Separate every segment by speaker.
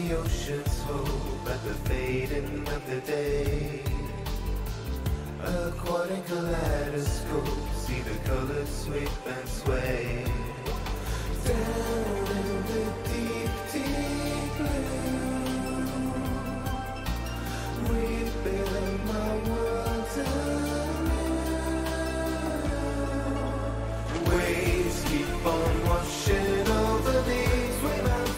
Speaker 1: the ocean's hope at the fading of the day. Aquatic kaleidoscope, see the colors sweep and sway. Down in the deep, deep blue, rebuild my world anew. Waves keep on washing over me. Swim out,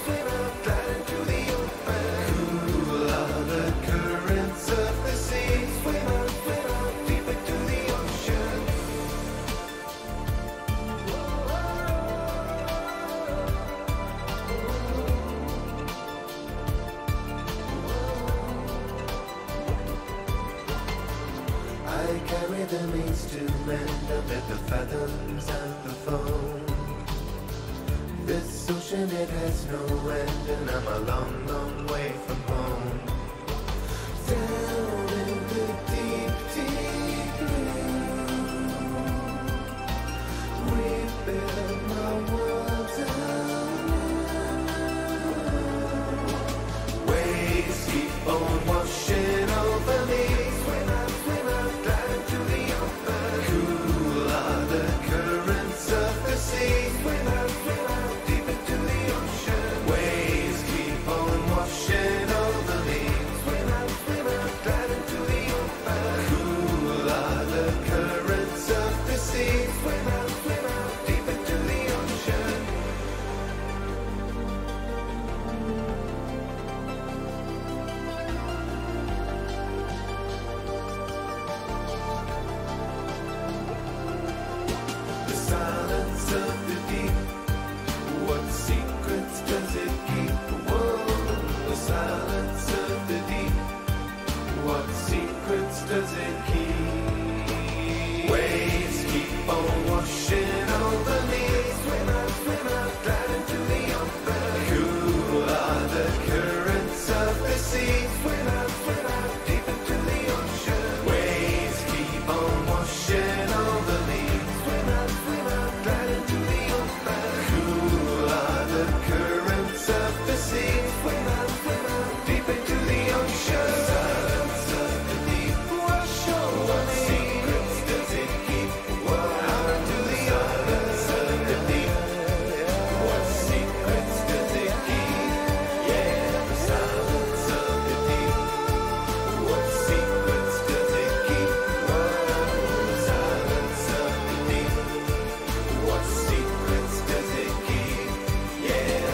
Speaker 1: gliding through the open. Cool are the currents of the sea. Swim out, deep into the ocean. I carry the means to mend amid the fathoms and the foam. This ocean, it has no end, and I'm a long, long way from home. Down in the deep, deep blue, rebuild my world anew. Waves keep on washing over me. Swim out, gliding through the open. Cool are the currents of the sea. Swim out, deep into the ocean. Waves keep on washing over me. Swim out, gliding through the open. Cool are the currents of the sea. Swim out, deep into the ocean. The silence of the deep, what secrets does it keep? Whoa, the silence of the deep, what secrets does it keep? Waves keep on washing over me. Swim out, gliding through the open. Cool are the currents of the sea. Swim out, deep into the ocean. Waves keep on washing over me. Swim out, gliding through the open. Cool are the currents of the sea. Swim out, deep into the ocean. Silence of the deep, wash over me. Secrets does it keep? Out into the silence of the deep. What secrets does it keep? Yeah, the silence of the deep. What secrets does it keep? The silence of the deep. What secrets does it keep? Yeah.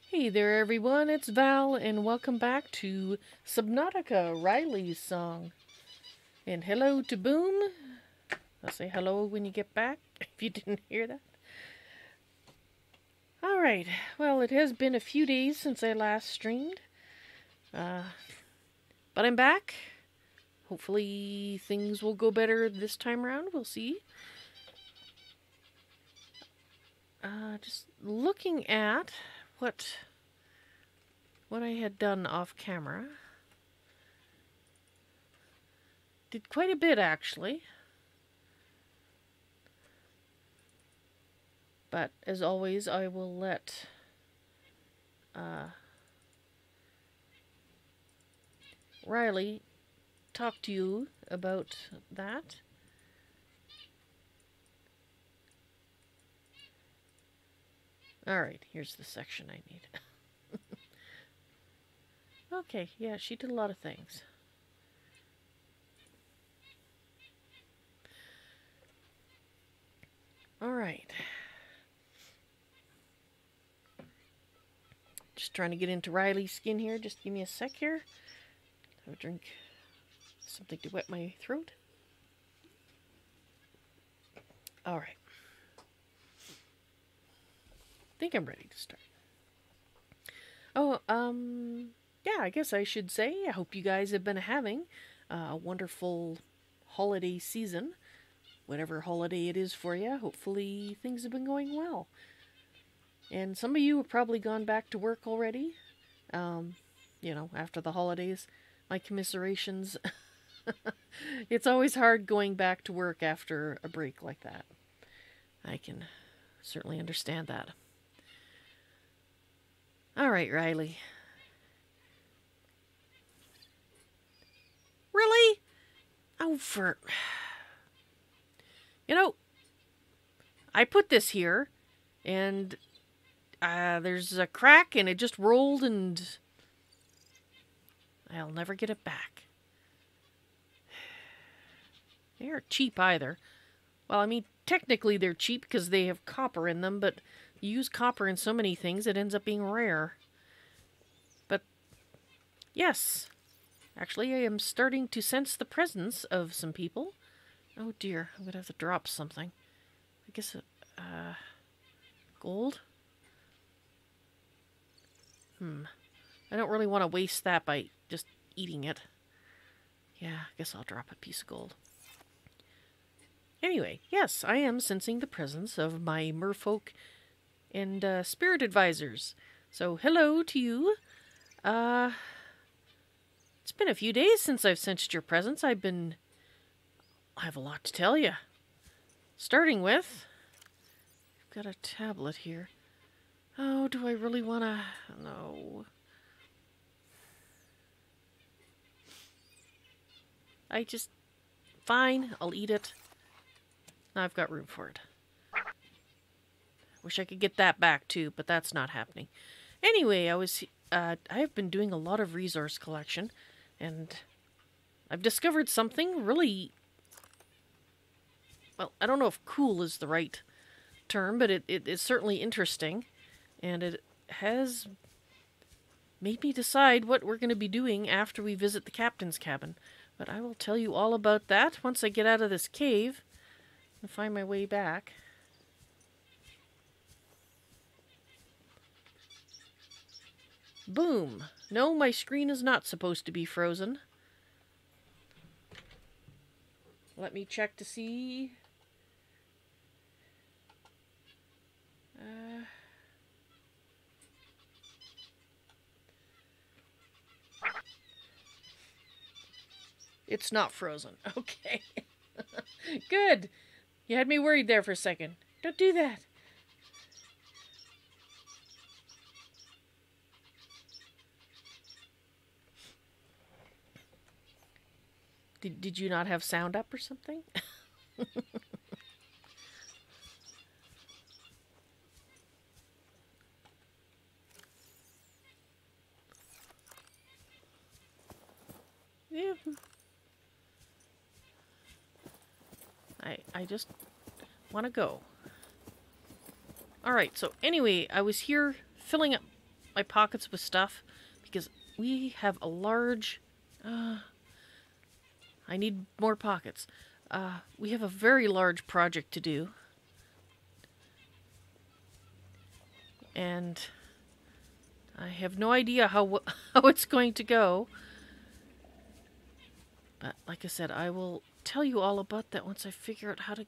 Speaker 2: Hey there everyone, it's Val and welcome back to Subnautica, Ryley's song. And hello to Boom. I'll say hello when you get back, if you didn't hear that. Alright, well it has been a few days since I last streamed. But I'm back. Hopefully things will go better this time around, we'll see. Just looking at what I had done off camera. Did quite a bit actually. But as always, I will let Ryley talk to you about that. Alright, here's the section I need. Okay, yeah, she did a lot of things. Alright. Just trying to get into Ryley's skin here. Just give me a sec here. Have a drink. Something to wet my throat. Alright. I think I'm ready to start. Oh, yeah, I guess I should say, I hope you guys have been having a wonderful holiday season. Whatever holiday it is for you, hopefully things have been going well. And some of you have probably gone back to work already, you know, after the holidays. My commiserations. It's always hard going back to work after a break like that. I can certainly understand that. All right, Ryley. Really? Oh, you know, I put this here, and there's a crack, and it just rolled, and I'll never get it back. They aren't cheap either. Well, I mean, technically they're cheap because they have copper in them, but you use copper in so many things it ends up being rare. But, yes. Actually, I am starting to sense the presence of some people. Oh dear, I'm going to have to drop something. I guess, gold? I don't really want to waste that by just eating it. Yeah, I guess I'll drop a piece of gold. Anyway, yes, I am sensing the presence of my merfolk and spirit advisors. So, hello to you. It's been a few days since I've sensed your presence. I have a lot to tell you. Starting with, I've got a tablet here. Oh, do I really want to? No. Fine, I'll eat it. Now I've got room for it. Wish I could get that back too, but that's not happening. Anyway, I've been doing a lot of resource collection, and I've discovered something really, well, I don't know if cool is the right term, but it is certainly interesting, and it has made me decide what we're going to be doing after we visit the captain's cabin. But I will tell you all about that once I get out of this cave and find my way back. Boom! No, my screen is not supposed to be frozen. Let me check to see. It's not frozen. Okay. Good. You had me worried there for a second. Don't do that. Did you not have sound up or something? Yeah. I just want to go. Alright, so anyway, I was here filling up my pockets with stuff because we have a large... I need more pockets. We have a very large project to do. And I have no idea how it's going to go. But like I said, I will tell you all about that once I figure out how to...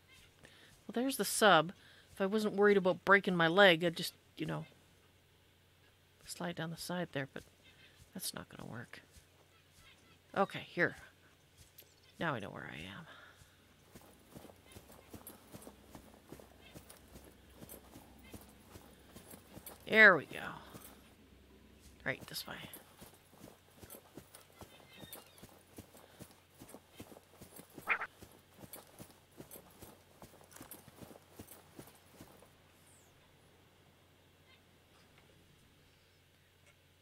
Speaker 2: Well, there's the sub. If I wasn't worried about breaking my leg, I'd just, you know, slide down the side there, but that's not going to work. Okay, here. Now I know where I am. There we go. Right, this way.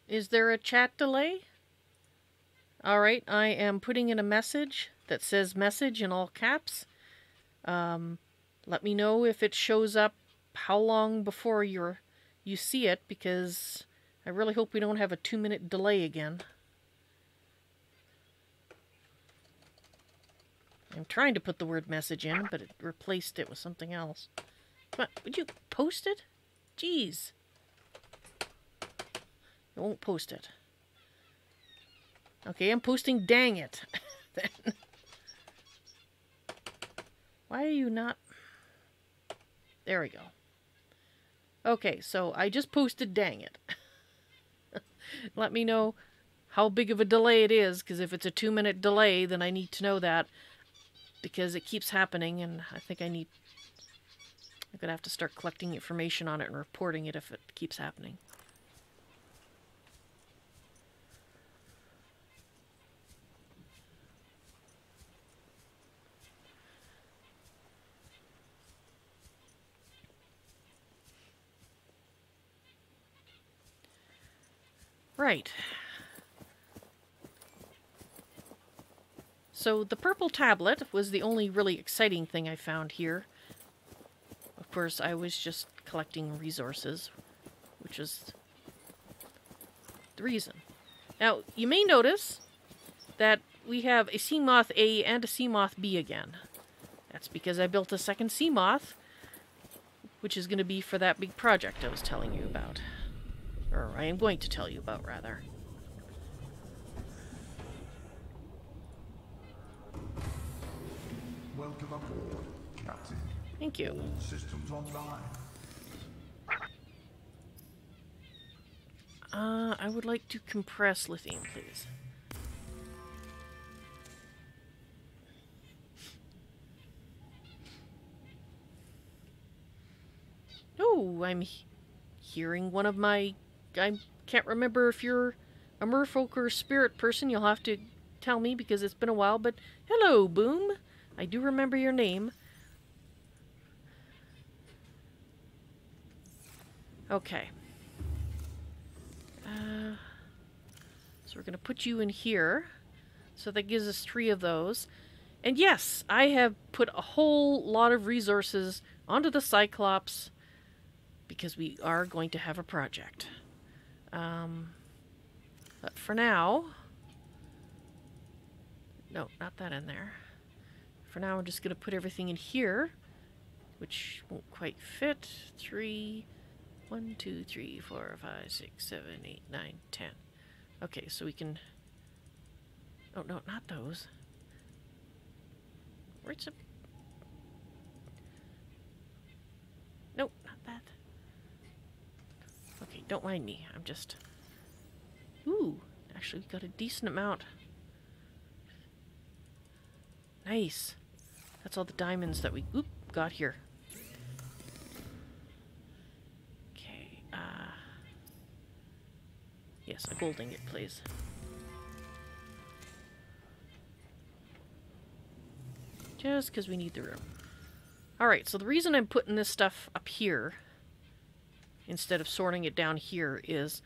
Speaker 2: Is there a chat delay? Alright, I am putting in a message that says message in all caps. Let me know if it shows up how long before you see it, because I really hope we don't have a 2-minute delay again. I'm trying to put the word message in, but it replaced it with something else. Come on, would you post it? Jeez. It won't post it. Okay, I'm posting dang it. Why are you not... There we go. Okay, so I just posted dang it. Let me know how big of a delay it is, because if it's a 2-minute delay, then I need to know that, because it keeps happening, and I think I'm gonna have to start collecting information on it and reporting it if it keeps happening. Right. So the purple tablet was the only really exciting thing I found here. Of course, I was just collecting resources, which is the reason. Now, you may notice that we have a sea moth A and a sea moth B again. That's because I built a second sea moth, which is going to be for that big project I was telling you about. Or I am going to tell you about, rather.
Speaker 3: Welcome aboard, Captain.
Speaker 2: Thank you.
Speaker 3: All systems online.
Speaker 2: I would like to compress lithium, please. Oh, I'm hearing one of my... I can't remember if you're a merfolk or a spirit person. You'll have to tell me because it's been a while. But hello, Boom. I do remember your name. Okay. So we're going to put you in here. So that gives us 3 of those. And yes, I have put a whole lot of resources onto the Cyclops because we are going to have a project. But for now... No, not that in there. For now, I'm just going to put everything in here, which won't quite fit. 1, 2, 3, 4, 5, 6, 7, 8, 9, 10. Okay, so we can... Oh, no, not those. Where's it? Nope, not that. Okay, don't mind me. I'm just... Ooh, actually got a decent amount. Nice. That's all the diamonds that we got here. Okay, yes, a gold ingot, please. Just because we need the room. Alright, so the reason I'm putting this stuff up here instead of sorting it down here is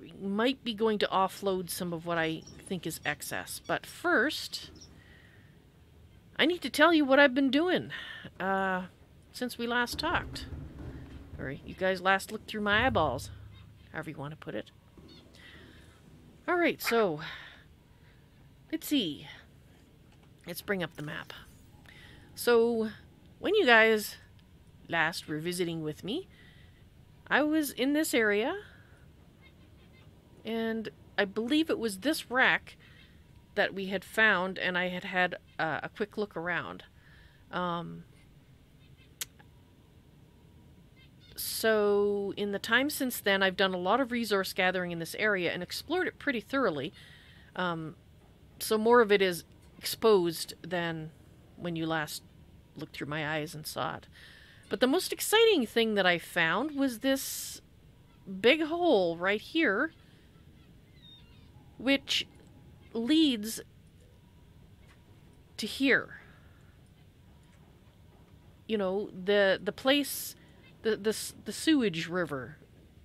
Speaker 2: we might be going to offload some of what I think is excess. But first, I need to tell you what I've been doing since we last talked. Or you guys last looked through my eyeballs, however you want to put it. Alright, so let's see. Let's bring up the map. So, when you guys last were visiting with me, I was in this area, and I believe it was this wreck that we had found, and I had had a quick look around. So, in the time since then, I've done a lot of resource gathering in this area and explored it pretty thoroughly. So more of it is exposed than when you last looked through my eyes and saw it. But the most exciting thing that I found was this big hole right here, which leads to here. You know, the place, the sewage river,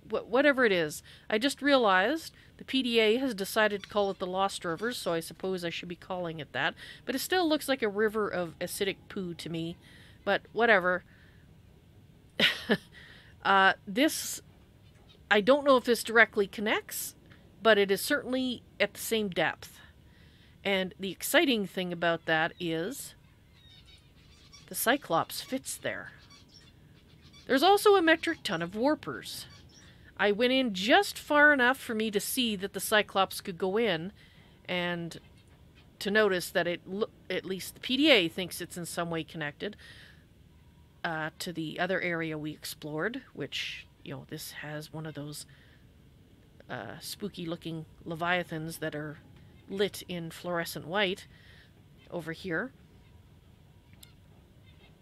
Speaker 2: whatever it is. I just realized the PDA has decided to call it the Lost Rivers, so I suppose I should be calling it that. But it still looks like a river of acidic poo to me. But whatever. This, I don't know if this directly connects, but it is certainly at the same depth. And the exciting thing about that is the Cyclops fits there. There's also a metric ton of warpers. I went in just far enough for me to see that the Cyclops could go in, and to notice that at least the PDA thinks it's in some way connected to the other area we explored, which, you know, this has one of those spooky-looking leviathans that are lit in fluorescent white over here.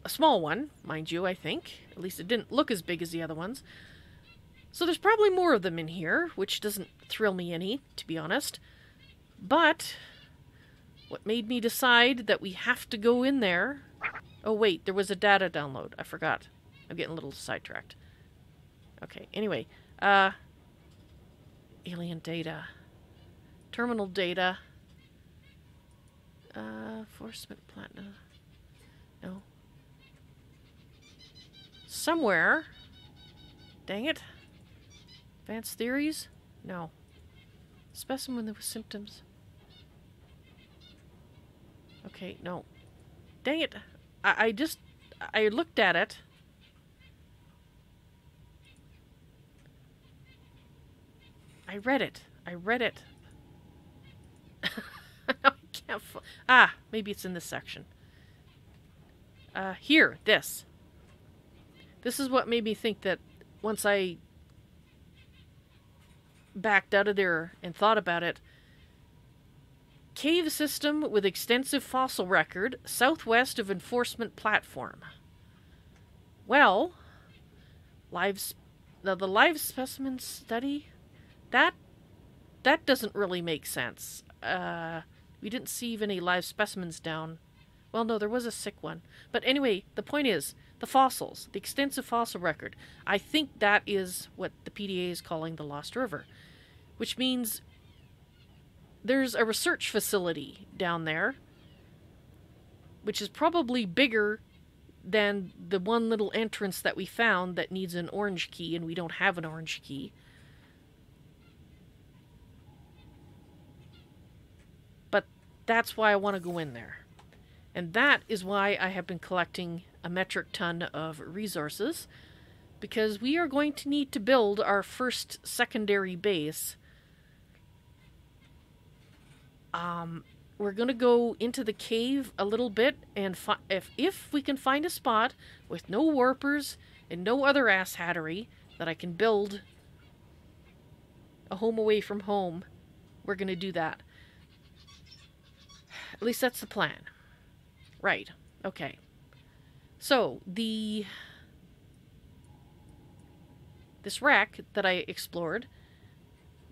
Speaker 2: A small one, mind you, I think. At least it didn't look as big as the other ones. So there's probably more of them in here, which doesn't thrill me any, to be honest. But what made me decide that we have to go in there... Oh, wait, there was a data download. I forgot. I'm getting a little sidetracked. Okay, anyway. Alien data. Terminal data. Enforcement platinum. No. Somewhere. Dang it. Advanced theories? No. Specimen with symptoms. Okay, no. Dang it. I looked at it. I read it. I can't maybe it's in this section. Here, this. This is what made me think that once I backed out of there and thought about it. Cave system with extensive fossil record, southwest of enforcement platform. Well, the live specimen study, that doesn't really make sense. We didn't see any live specimens down. Well, no, there was a sick one. But anyway, the point is, the fossils, the extensive fossil record. I think that is what the PDA is calling the Lost River, which means there's a research facility down there, which is probably bigger than the one little entrance that we found that needs an orange key, and we don't have an orange key. But that's why I want to go in there. And that is why I have been collecting a metric ton of resources, because we are going to need to build our first secondary base. We're going to go into the cave a little bit, and if we can find a spot with no warpers and no other asshattery that I can build a home away from home, we're going to do that. At least that's the plan. Right. Okay. So, this rack that I explored,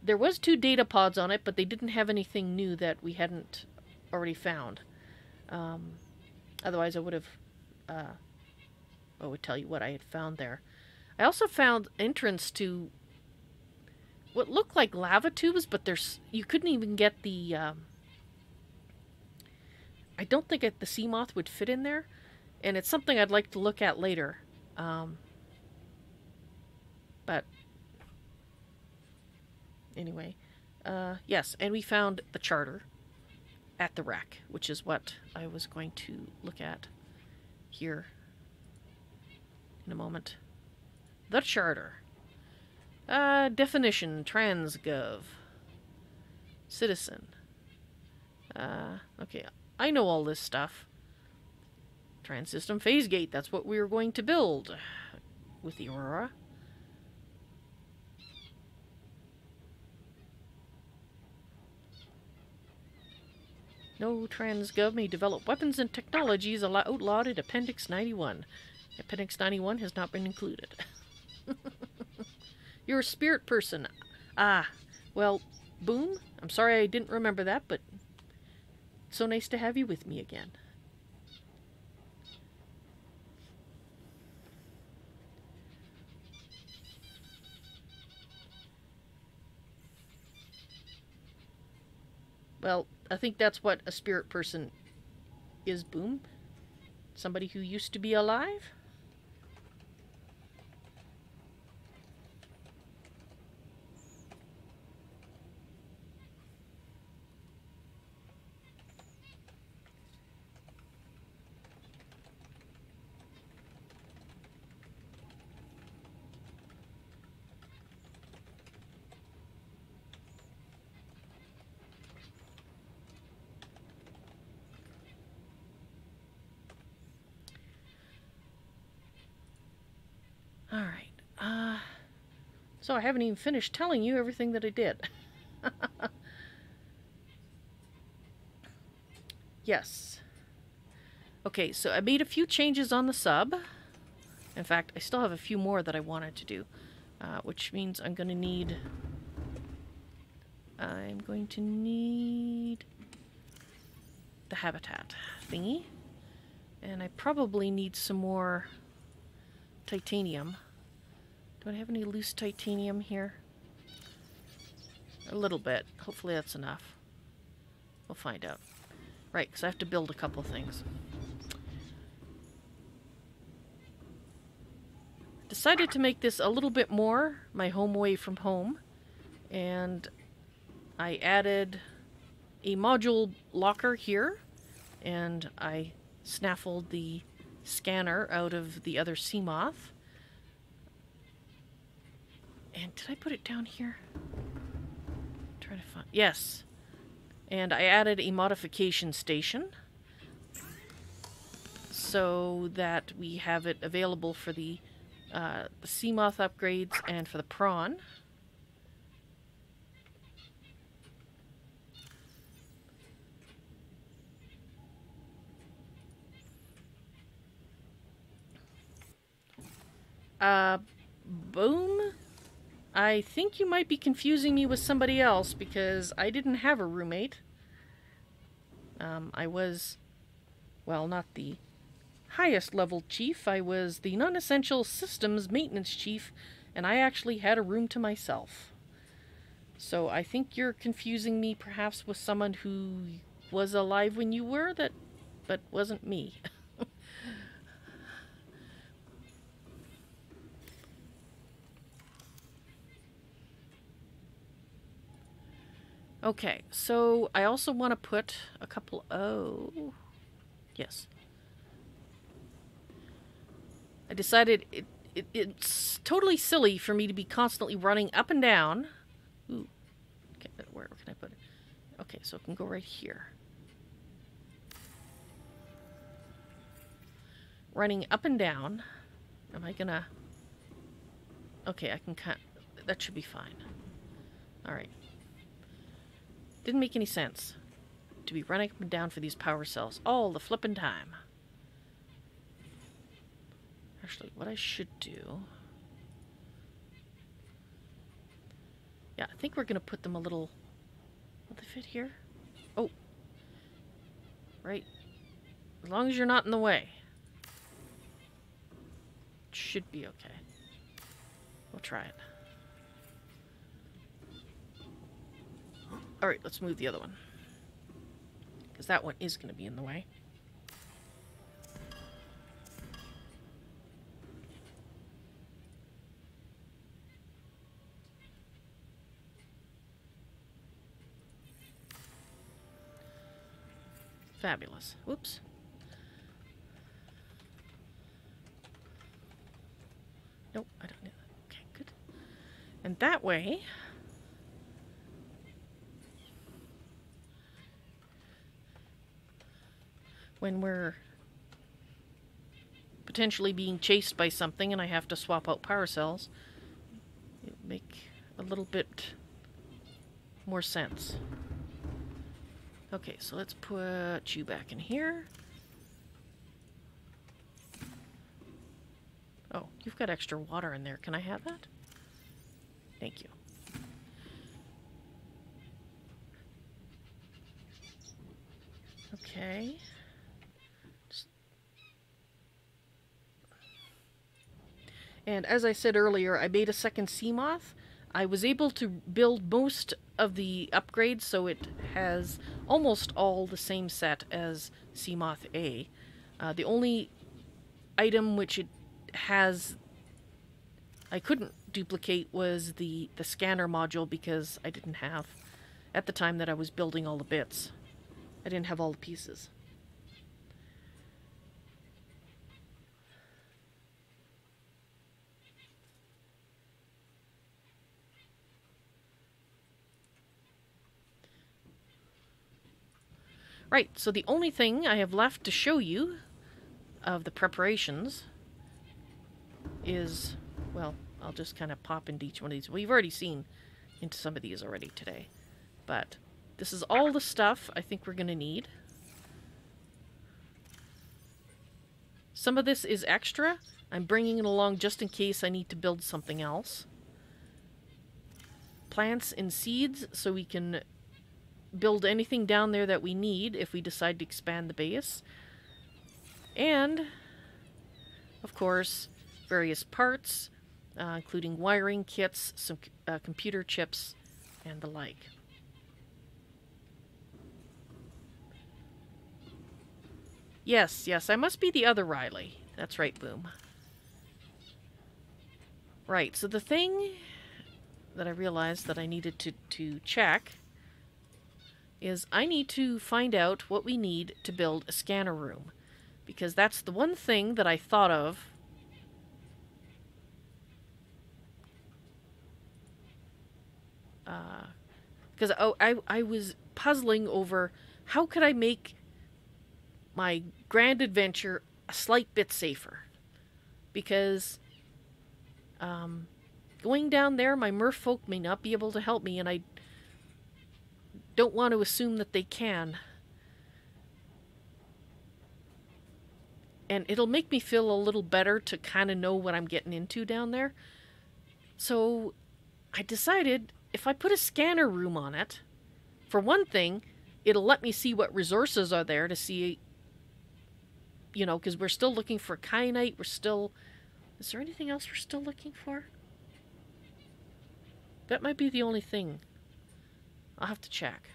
Speaker 2: there was 2 data pods on it, but they didn't have anything new that we hadn't already found. Otherwise I would have, I would tell you what I had found there. I also found entrance to what looked like lava tubes, but you couldn't even get the, I don't think the sea moth would fit in there, and it's something I'd like to look at later. But anyway, yes, and we found the charter at the rack, which is what I was going to look at here in a moment. The charter. Definition, transgov. Citizen. Okay, I know all this stuff. Transsystem phase gate, that's what we were going to build with the Aurora. No transgov may develop weapons and technologies outlawed in Appendix 91. Appendix 91 has not been included. You're a spirit person. Ah, well, Boom, I'm sorry I didn't remember that, but it's so nice to have you with me again. Well, I think that's what a spirit person is, Boom. Somebody who used to be alive? Alright, so I haven't even finished telling you everything that I did. Yes. Okay, so I made a few changes on the sub. In fact, I still have a few more that I wanted to do, which means I'm going to need the habitat thingy, and I probably need some more titanium. Do I have any loose titanium here? A little bit. Hopefully that's enough. We'll find out. Right, because I have to build a couple things. Decided to make this a little bit more my home away from home, and I added a module locker here, and I snaffled the scanner out of the other sea moth. And did I put it down here? I'm trying to find. Yes. And I added a modification station so that we have it available for the sea moth upgrades and for the prawn. Boom. I think you might be confusing me with somebody else because I didn't have a roommate. I was, well, not the highest level chief. I was the non-essential systems maintenance chief, and I actually had a room to myself. So I think you're confusing me perhaps with someone who was alive when you were, but wasn't me. Okay, so I also want to put a couple... Oh, yes. I decided it's totally silly for me to be constantly running up and down. Ooh, okay, where can I put it? Okay, so it can go right here. Running up and down. Am I gonna... Okay, I can cut... That should be fine. Alright. Didn't make any sense to be running up and down for these power cells all the flippin' time. Actually, what I should do... Yeah, I think we're going to put them a little... Will they fit here? Oh. Right. As long as you're not in the way. It should be okay. We'll try it. Alright, let's move the other one. Because that one is going to be in the way. Fabulous. Whoops. Nope, I don't need that. Okay, good. And that way... when we're potentially being chased by something and I have to swap out power cells, it make a little bit more sense. Okay, so let's put you back in here. Oh, you've got extra water in there. Can I have that? Thank you. Okay. And as I said earlier, I made a second Seamoth. I was able to build most of the upgrades, so it has almost all the same set as Seamoth A. The only item which it has I couldn't duplicate was the scanner module, because I didn't have, at the time that I was building all the bits, I didn't have all the pieces. Right, so the only thing I have left to show you of the preparations is, well, I'll just kind of pop into each one of these. We've already seen into some of these already today, but this is all the stuff I think we're going to need. Some of this is extra. I'm bringing it along just in case I need to build something else. Plants and seeds, so we can build anything down there that we need if we decide to expand the base. And, of course, various parts, including wiring kits, some computer chips, and the like. Yes, I must be the other Ryley. That's right, Boom. Right, so the thing that I realized that I needed to check is I need to find out what we need to build a scanner room. Because that's the one thing that I thought of because I was puzzling over how could I make my grand adventure a slight bit safer. Because going down there, my merfolk may not be able to help me, and I don't want to assume that they can. And it'll make me feel a little better to kind of know what I'm getting into down there. So I decided if I put a scanner room on it, for one thing, it'll let me see what resources are there to see, you know, because we're still looking for kyanite. We're still... Is there anything else we're still looking for? That might be the only thing. I'll have to check.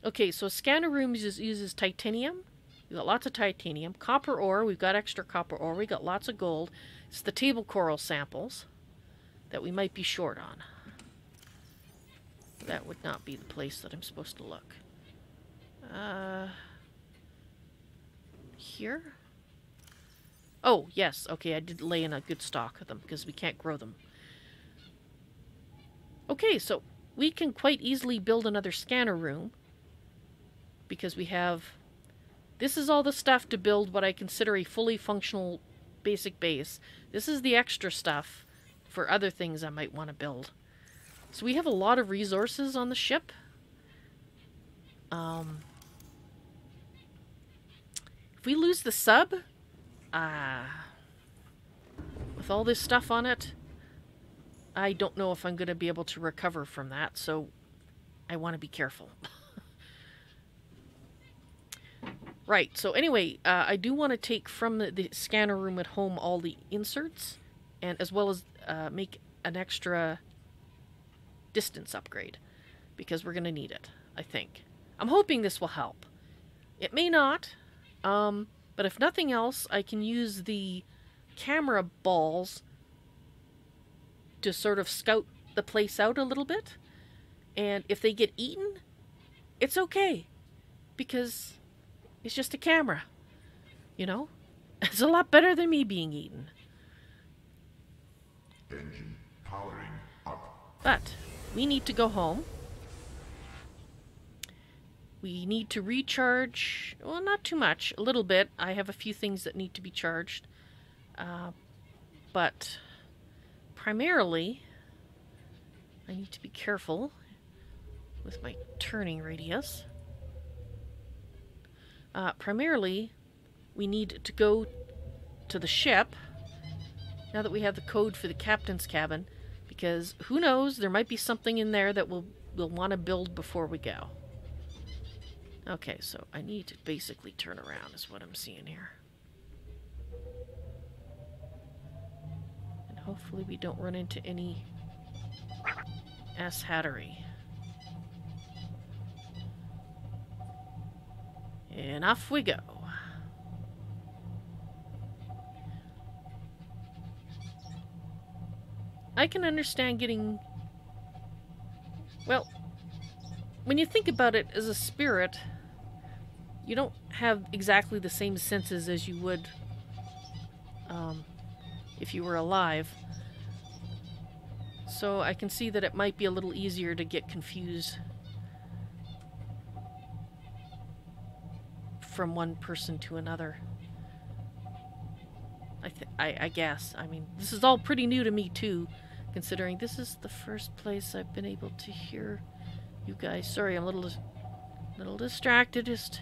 Speaker 2: Okay, so a scanner room uses titanium. We've got lots of titanium. Copper ore. We've got extra copper ore. We got lots of gold. It's the table coral samples that we might be short on. That would not be the place that I'm supposed to look. Here? Oh, yes. Okay, I did lay in a good stock of them because we can't grow them. Okay, so we can quite easily build another scanner room because we have... This is all the stuff to build what I consider a fully functional basic base. This is the extra stuff for other things I might want to build. So we have a lot of resources on the ship. If we lose the sub, with all this stuff on it, I don't know if I'm going to be able to recover from that, so I want to be careful. Right, so anyway, I do want to take from the scanner room at home all the inserts, and as well as make an extra distance upgrade, because we're going to need it, I think. I'm hoping this will help. It may not, but if nothing else, I can use the camera balls to sort of scout the place out a little bit, and if they get eaten, it's okay, because it's just a camera, you know? It's a lot better than me being eaten.
Speaker 3: Engine powering up.
Speaker 2: But we need to go home. We need to recharge, well, not too much, a little bit. I have a few things that need to be charged. But primarily, I need to be careful with my turning radius. Primarily, we need to go to the ship, now that we have the code for the captain's cabin, Because who knows, there might be something in there that we'll want to build before we go. Okay, so I need to basically turn around is what I'm seeing here. And hopefully we don't run into any ass-hattery. And off we go. I can understand getting... Well, when you think about it as a spirit, you don't have exactly the same senses as you would if you were alive. So I can see that it might be a little easier to get confused from one person to another. I guess. I mean, this is all pretty new to me too, considering this is the first place I've been able to hear you guys. Sorry, I'm a little distracted. Just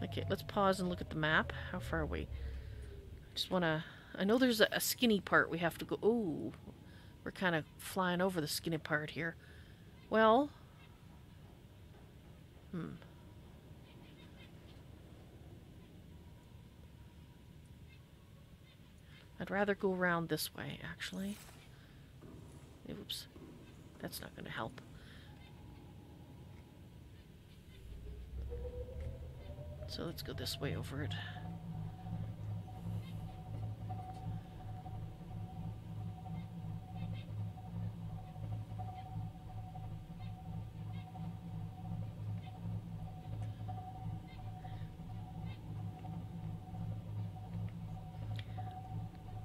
Speaker 2: okay. Let's pause and look at the map. How far are we? Just wanna. I know there's a skinny part we have to go. Oh, we're kind of flying over the skinny part here. Well, I'd rather go around this way, actually. Oops. That's not going to help. So let's go this way over it.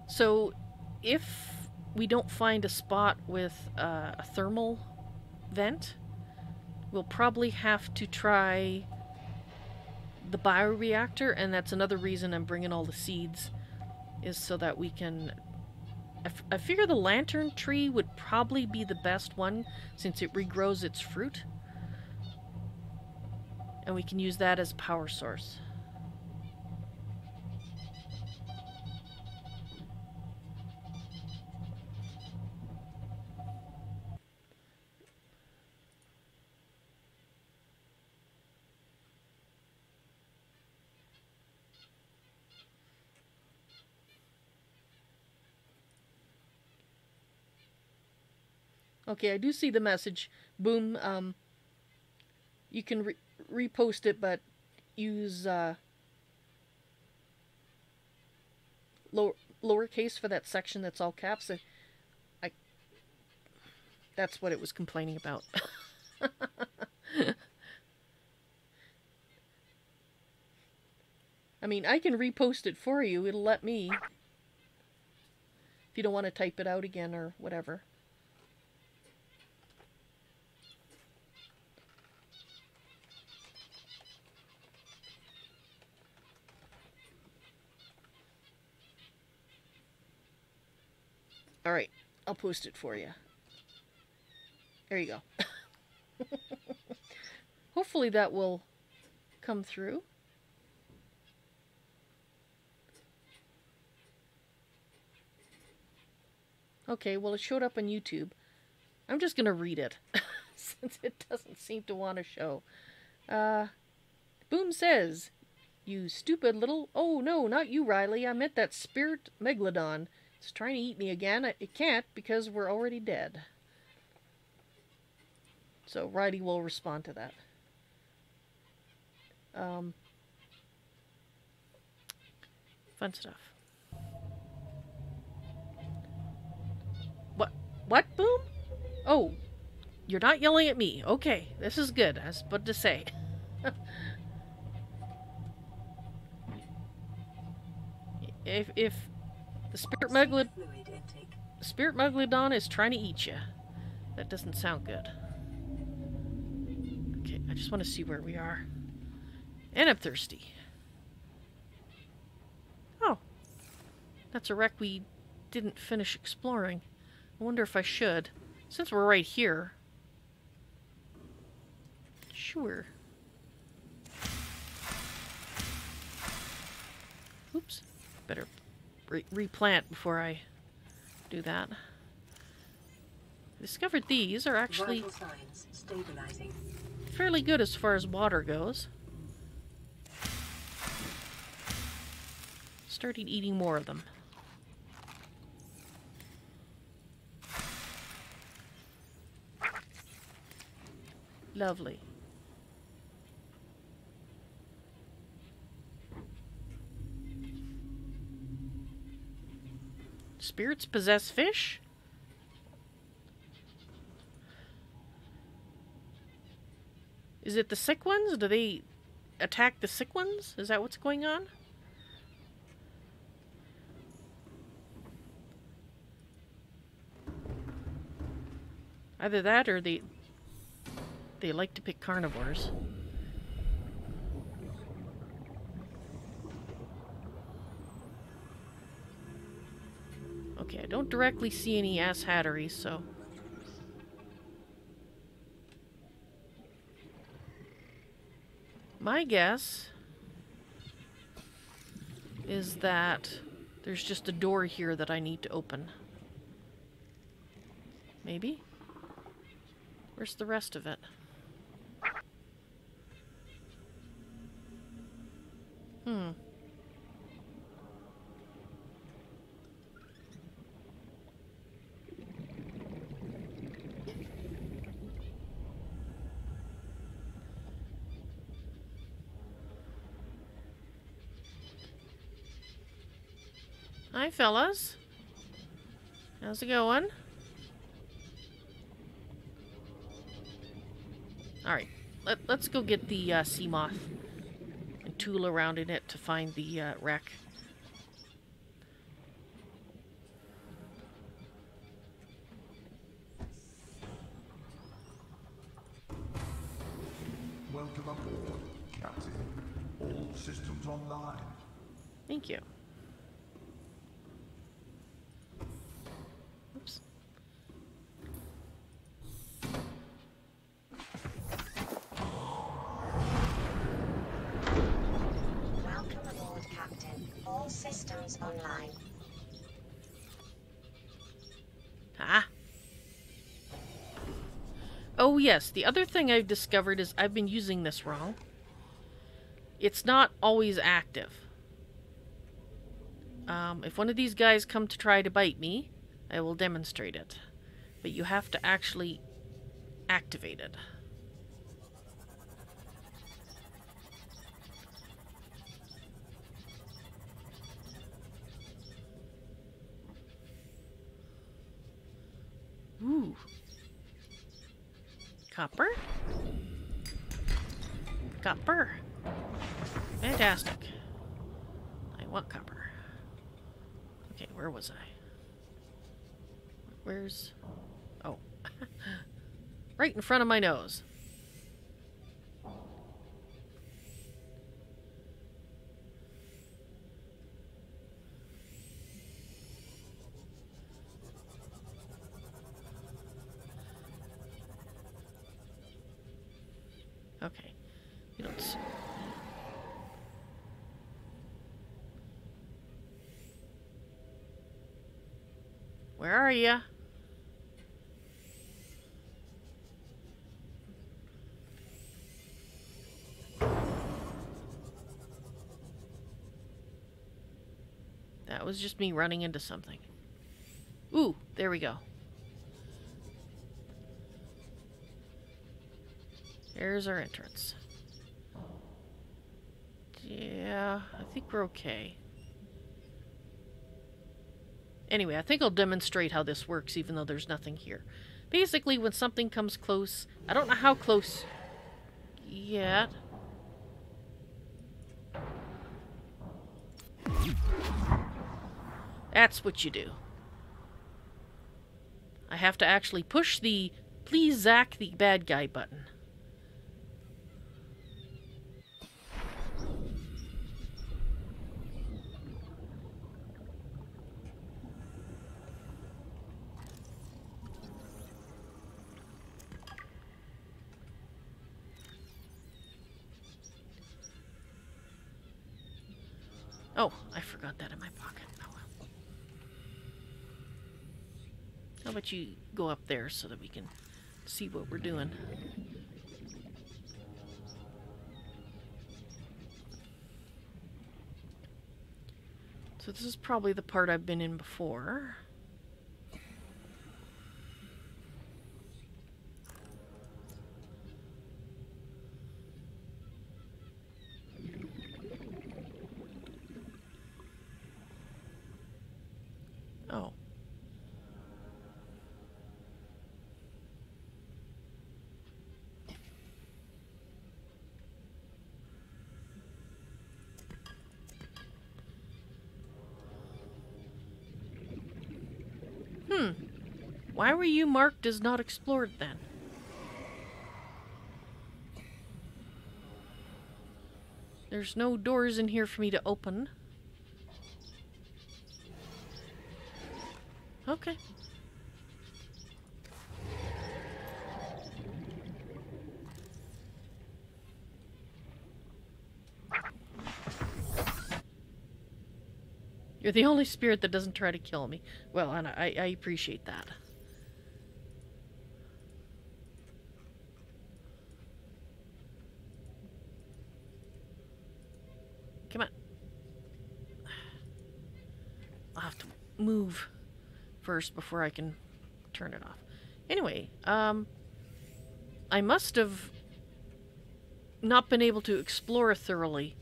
Speaker 2: So, if we don't find a spot with a thermal vent, we'll probably have to try the bioreactor, and that's another reason I'm bringing all the seeds, is so that we can... I figure the lantern tree would probably be the best one, since it regrows its fruit. And we can use that as a power source. Okay, I do see the message. Boom. You can repost it, but use lowercase for that section that's all caps. That's what it was complaining about. I mean, I can repost it for you. It'll let me. If you don't want to type it out again or whatever. Alright, I'll post it for you. There you go. Hopefully that will come through. Okay, well it showed up on YouTube. I'm just gonna read it, since it doesn't seem to want to show. Boom says, "You stupid little..." Oh no, not you, Ryley. I meant that spirit megalodon. It's trying to eat me again. It can't because we're already dead. So Ryley will respond to that. Fun stuff. What, Boom? Oh, you're not yelling at me. Okay, this is good. I was about to say. If the spirit megalodon is trying to eat you, that doesn't sound good. Okay, I just want to see where we are. And I'm thirsty. Oh, that's a wreck we didn't finish exploring. I wonder if I should, since we're right here. Sure. Oops. Better replant before I do that. Discovered these are actually
Speaker 4: Vital signs stabilizing.
Speaker 2: fairly good as far as water goes. Started eating more of them. Lovely. Spirits possess fish? Is it the sick ones? Do they attack the sick ones? Is that what's going on? Either that or they like to pick carnivores. Okay, I don't directly see any ass hatteries, so... My guess is that there's just a door here that I need to open. Maybe? Where's the rest of it? Hi, fellas. How's it going? Alright, let's go get the sea moth and tool around in it to find the wreck.
Speaker 3: Welcome aboard, Captain. All systems online.
Speaker 2: Thank you. Oops.
Speaker 4: Welcome aboard, Captain. All systems online.
Speaker 2: Ah. Oh yes, the other thing I've discovered is I've been using this wrong. It's not always active. If one of these guys come to try to bite me, I will demonstrate it. But you have to actually activate it. Ooh. Copper? Copper. Fantastic. I want copper. Okay, where was I? Where's... Oh. Right in front of my nose. Okay. You don't... Where are you? That was just me running into something. Ooh, there we go. There's our entrance. Yeah, I think we're okay. Anyway, I think I'll demonstrate how this works even though there's nothing here. Basically, when something comes close, I don't know how close yet. That's what you do. I have to actually push the please Zack the bad guy button. Oh, I forgot that in my pocket. Oh well. about you go up there so that we can see what we're doing? So this is probably the part I've been in before. Oh. Why were you marked as not explored then? There's no doors in here for me to open. Okay. You're the only spirit that doesn't try to kill me. Well, and I appreciate that. Come on. I'll have to move first before I can turn it off. Anyway, I must have not been able to explore thoroughly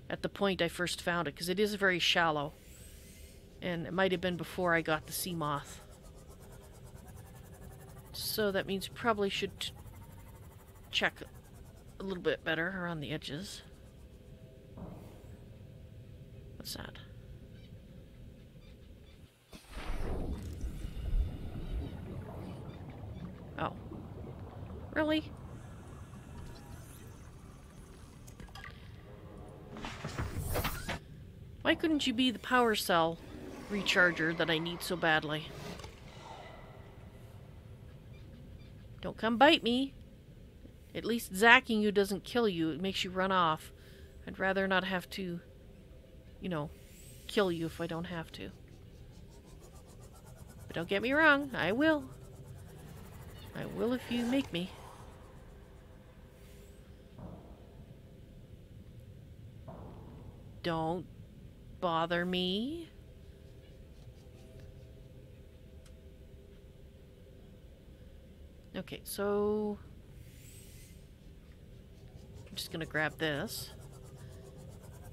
Speaker 2: at the point I first found it, because it is very shallow. And it might have been before I got the sea moth. So that means probably should check a little bit better around the edges. What's that? Oh. Really? Why couldn't you be the power cell recharger that I need so badly? Don't come bite me. At least zacking you doesn't kill you. It makes you run off. I'd rather not have to, you know, kill you if I don't have to. But don't get me wrong, I will. I will if you make me. Don't bother me. Okay, so I'm just gonna grab this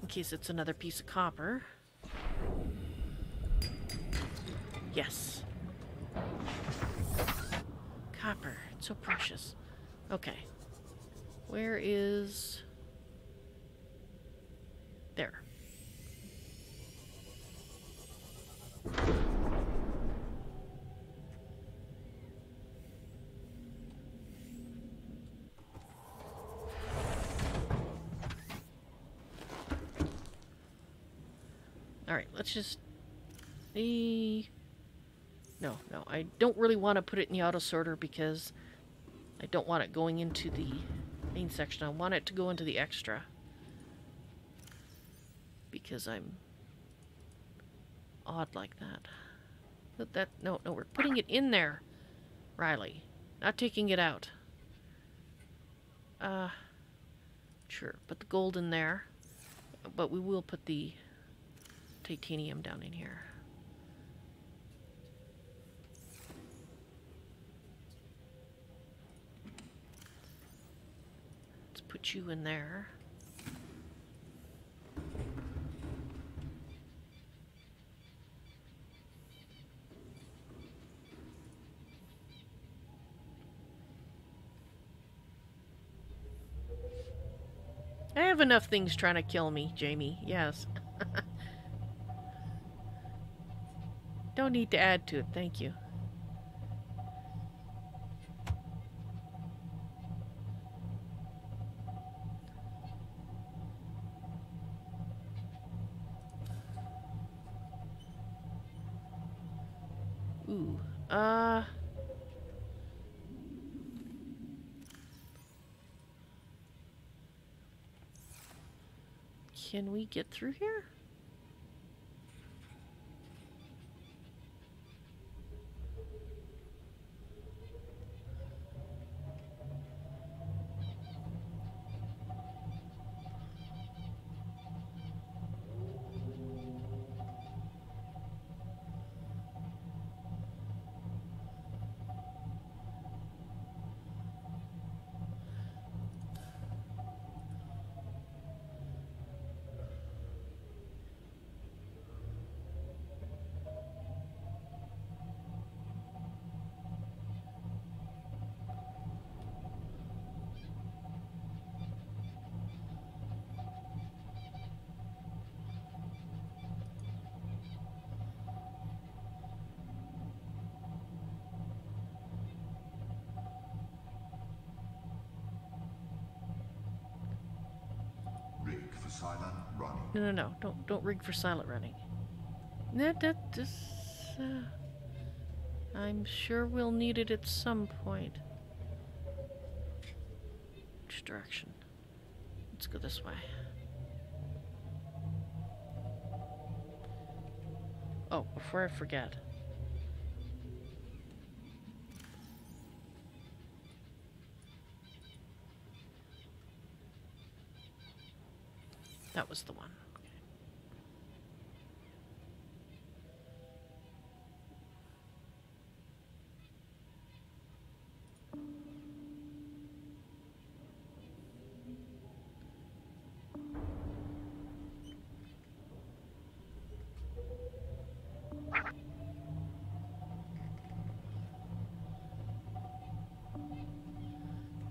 Speaker 2: in case it's another piece of copper. Yes. Copper, it's so precious. Okay. Where is... There. Alright, let's just... No, I don't really want to put it in the auto sorter because I don't want it going into the main section. I want it to go into the extra. Because I'm odd like that. No, we're putting it in there, Ryley. Not taking it out. Sure, put the gold in there. But we will put the titanium down in here. Let's put you in there. I have enough things trying to kill me, Jamie. Yes. Don't need to add to it, thank you. Ooh, can we get through here?
Speaker 3: silent running.
Speaker 2: No. Don't rig for silent running. That just. I'm sure we'll need it at some point. Which direction? Let's go this way. Oh, before I forget. That was the one.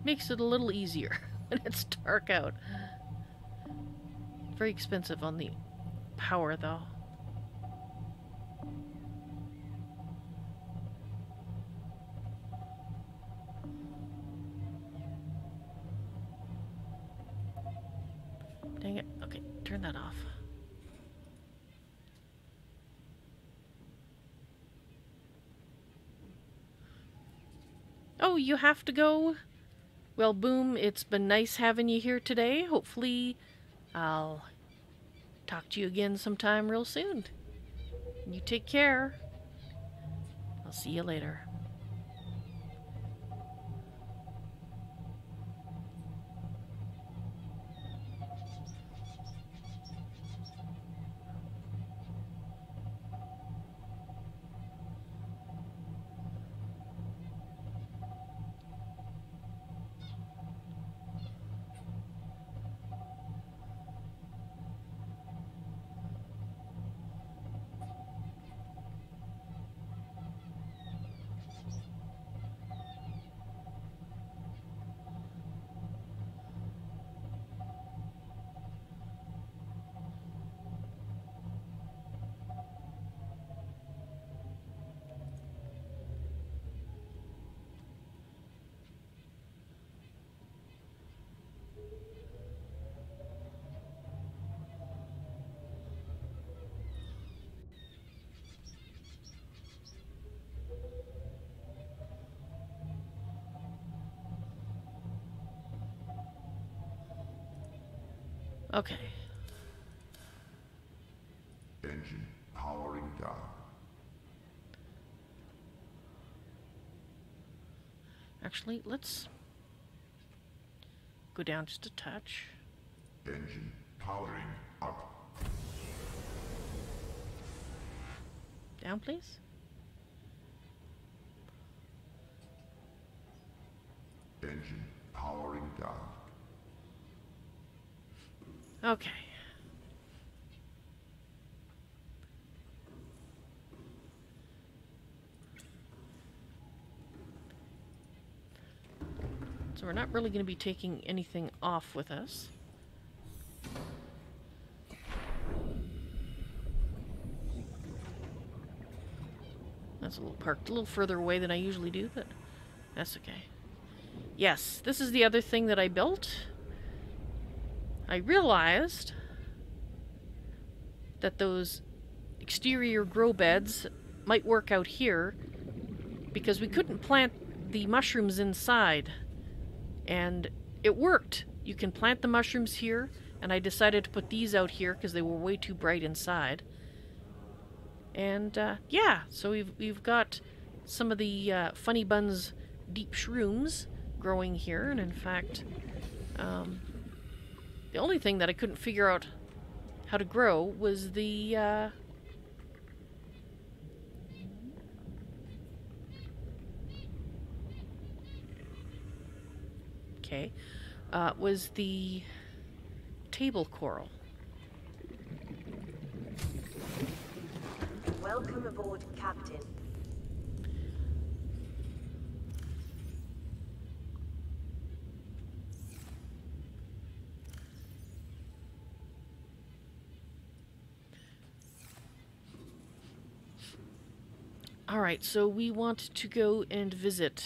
Speaker 2: Makes it a little easier when it's dark out. Very expensive on the power, though. Dang it. Okay, turn that off. Oh, you have to go? Well, Boom, it's been nice having you here today. Hopefully, I'll talk to you again sometime real soon. You take care. I'll see you later. Okay.
Speaker 3: Engine powering down.
Speaker 2: Actually, let's go down just a touch.
Speaker 3: Engine powering up.
Speaker 2: Down, please.
Speaker 3: Engine powering down.
Speaker 2: Okay. So we're not really going to be taking anything off with us. That's a little parked a little further away than I usually do, but that's okay. Yes, this is the other thing that I built. I realized that those exterior grow beds might work out here because we couldn't plant the mushrooms inside, and it worked. You can plant the mushrooms here, and I decided to put these out here because they were way too bright inside. And yeah, so we've got some of the Funny Buns deep shrooms growing here, and in fact, the only thing that I couldn't figure out how to grow was the was the table coral.
Speaker 4: Welcome aboard, Captain.
Speaker 2: Alright, so we want to go and visit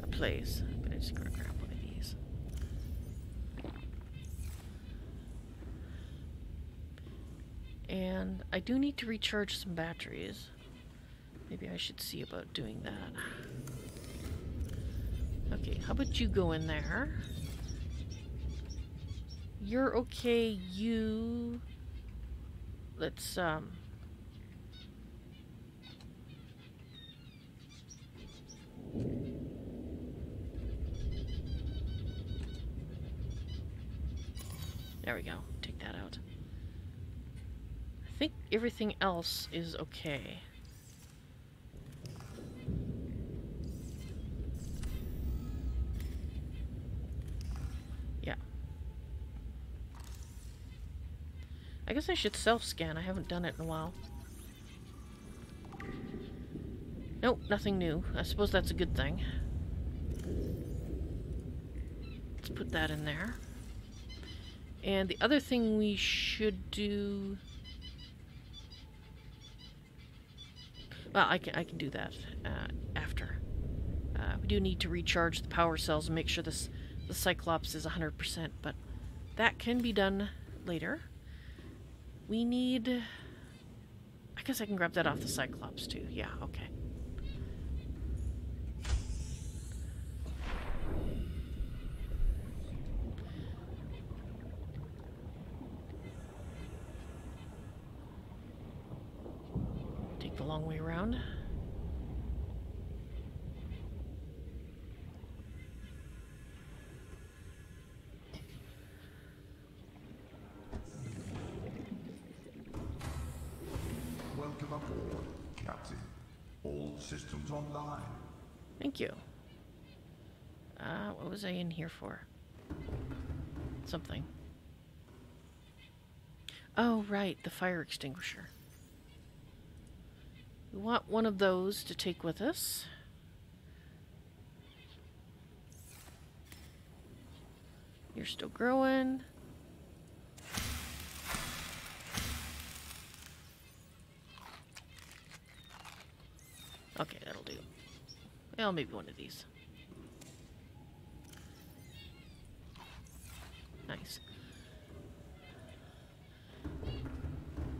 Speaker 2: a place. I'm just gonna grab one of these. And I do need to recharge some batteries. Maybe I should see about doing that. Okay, how about you go in there? You're okay, you... Let's, there we go. Take that out. I think everything else is okay. Yeah. I guess I should self-scan. I haven't done it in a while. Nope, nothing new. I suppose that's a good thing. Let's put that in there. And the other thing we should do... Well, I can do that after. We do need to recharge the power cells and make sure the Cyclops is 100%, but that can be done later. We need... I guess I can grab that off the Cyclops too. Yeah, okay. Take the long way around.
Speaker 3: Welcome aboard, Captain. All systems online.
Speaker 2: Thank you. What was I in here for? Something. Oh, right, the fire extinguisher. We want one of those to take with us. You're still growing. Okay, that'll do. Well, maybe one of these. Nice.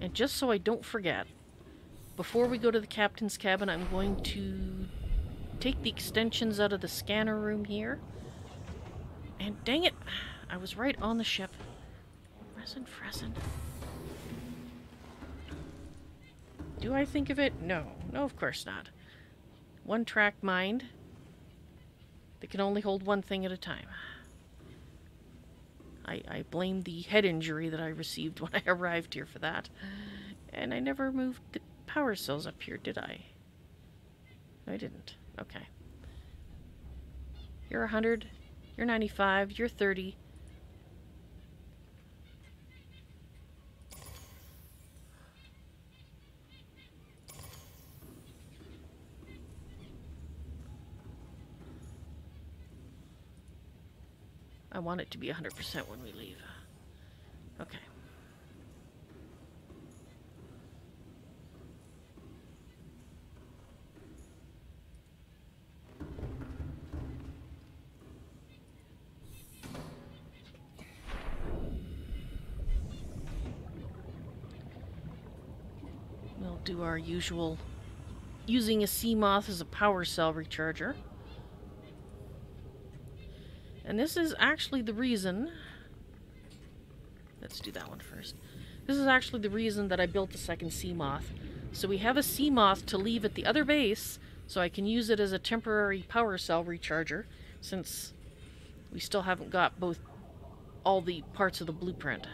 Speaker 2: And just so I don't forget, before we go to the captain's cabin, I'm going to take the extensions out of the scanner room here. And dang it, I was right on the ship. Frescent. Do I think of it? No. No, of course not. One-track mind that can only hold one thing at a time. I blame the head injury that I received when I arrived here for that. And I never moved the power cells up here, did I? No, I didn't. Okay. You're 100. You're 95. You're 30. I want it to be 100% when we leave. Okay. We'll do our usual using a sea moth as a power cell recharger. And this is actually the reason... Let's do that one first. This is actually the reason that I built the second sea moth. So we have a sea moth to leave at the other base, so I can use it as a temporary power cell recharger, since we still haven't got all the parts of the blueprint.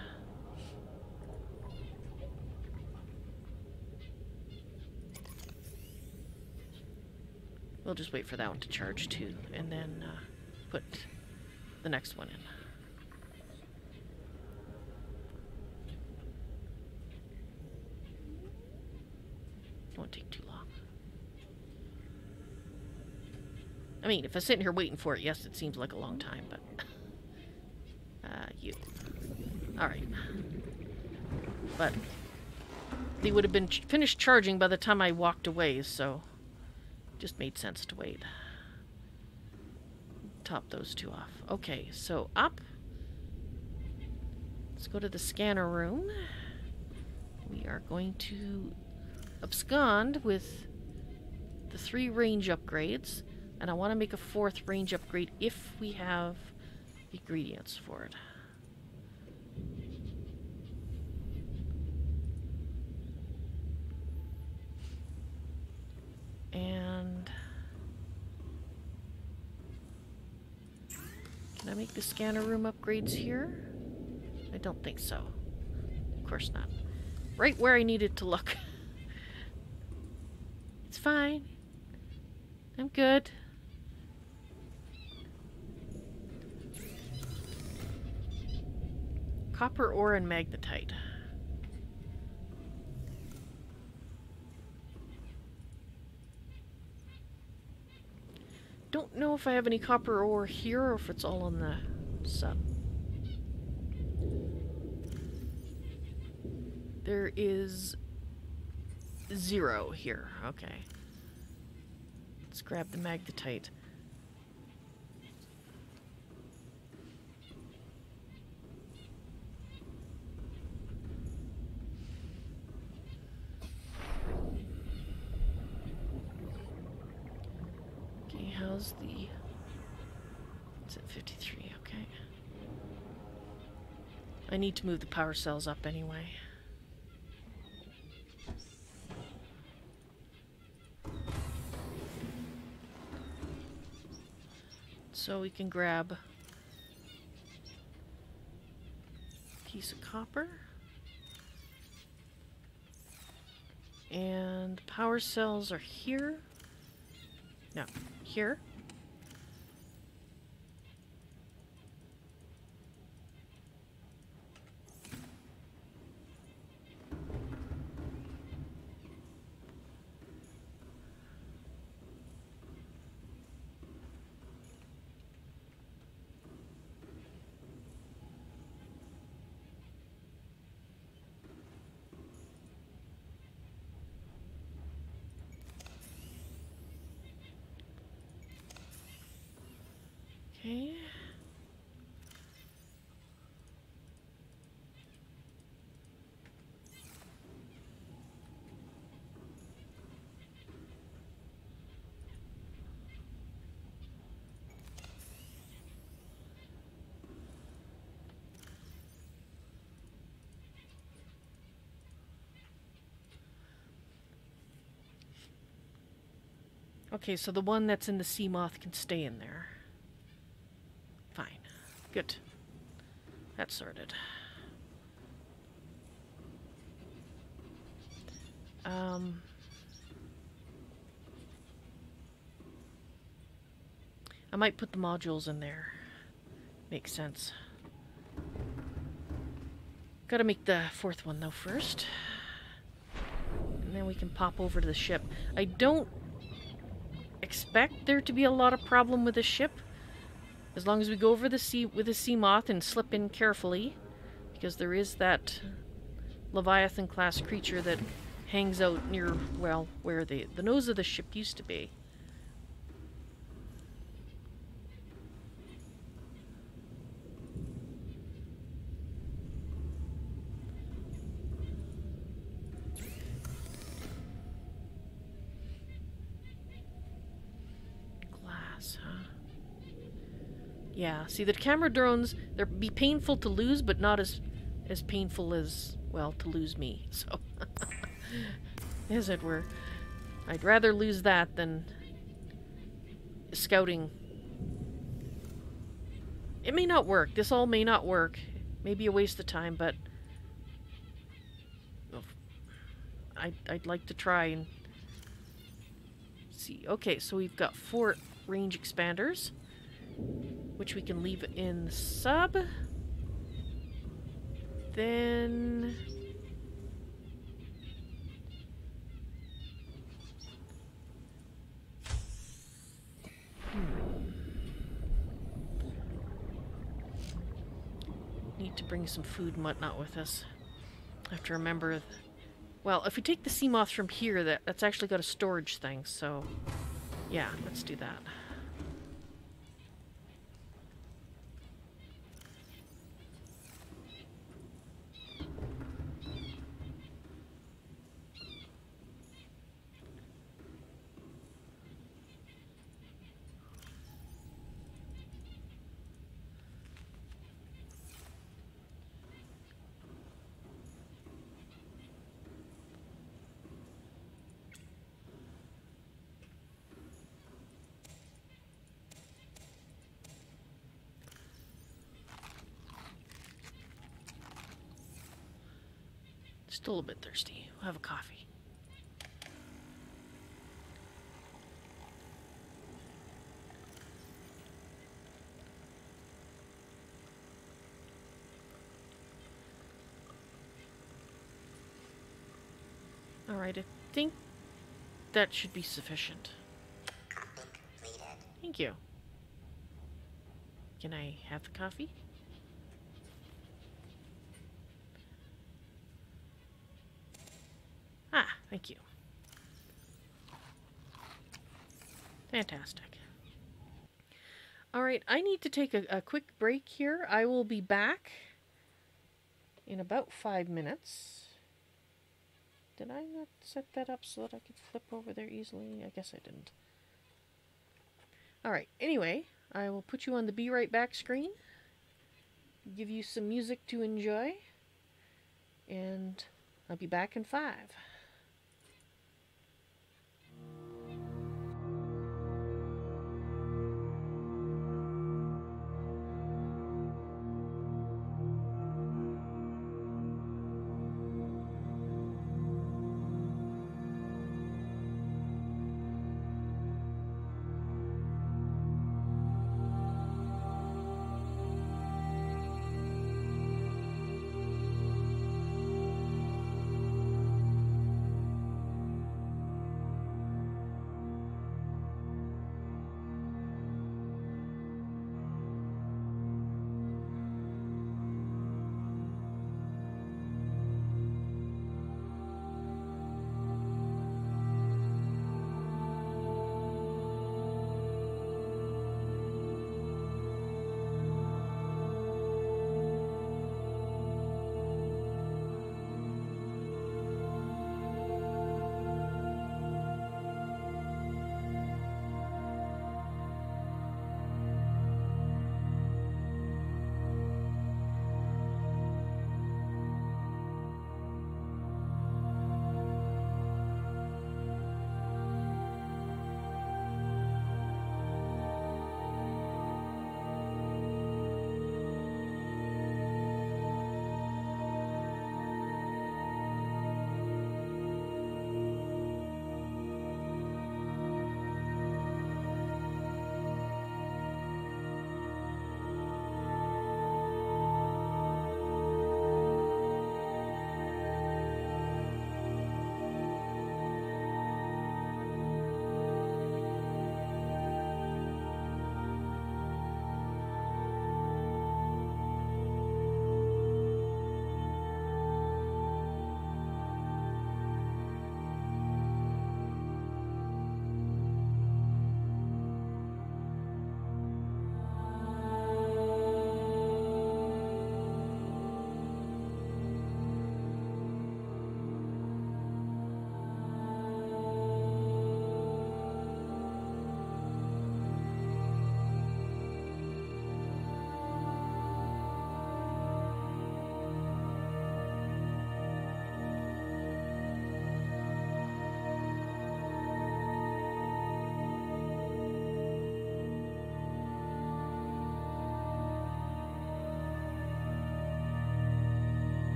Speaker 2: We'll just wait for that one to charge too, and then put the next one in. It won't take too long. I mean, if I'm sitting here waiting for it, yes, it seems like a long time, but... you. Alright. But they would have been finished charging by the time I walked away, so... just made sense to wait. Top those two off. Okay, so up. Let's go to the scanner room. we are going to abscond with the 3 range upgrades, and I want to make a 4th range upgrade if we have ingredients for it. And can I make the scanner room upgrades here? I don't think so. Of course not. Right where I need it to look. It's fine. I'm good. Copper ore and magnetite. Don't know if I have any copper ore here or if it's all on the sub. There is 0 here. Okay. Let's grab the magnetite. Okay, how's the... It's at 53, okay. I need to move the power cells up anyway. So we can grab a piece of copper and power cells are here. No, here. Okay. Okay, so the one that's in the sea moth can stay in there. Fine. Good. That's sorted. I might put the modules in there. Makes sense. Gotta make the 4th one though first. And then we can pop over to the ship. I don't expect there to be a lot of problem with the ship. As long as we go over the sea with the sea moth and slip in carefully. Because there is that Leviathan class creature that hangs out near, well, where the nose of the ship used to be. Yeah, see, the camera drones, they're be painful to lose, but not as painful as, well, to lose me, so... As it were. I'd rather lose that than... scouting. It may not work. This all may not work. Maybe a waste of time, but... I'd like to try and... see. Okay, so we've got 4 range expanders. Which we can leave in the sub. Then... Need to bring some food and whatnot with us. I have to remember... Well, if we take the sea moth from here, that's actually got a storage thing, so... Yeah, let's do that. Still a bit thirsty. We'll have a coffee. Alright, I think that should be sufficient. Thank you. Can I have the coffee? Ah, thank you. Fantastic. Alright, I need to take a quick break here. I will be back in about 5 minutes. Did I not set that up so that I could flip over there easily? I guess I didn't. Alright, anyway, I will put you on the Be Right Back screen. Give you some music to enjoy. And I'll be back in 5.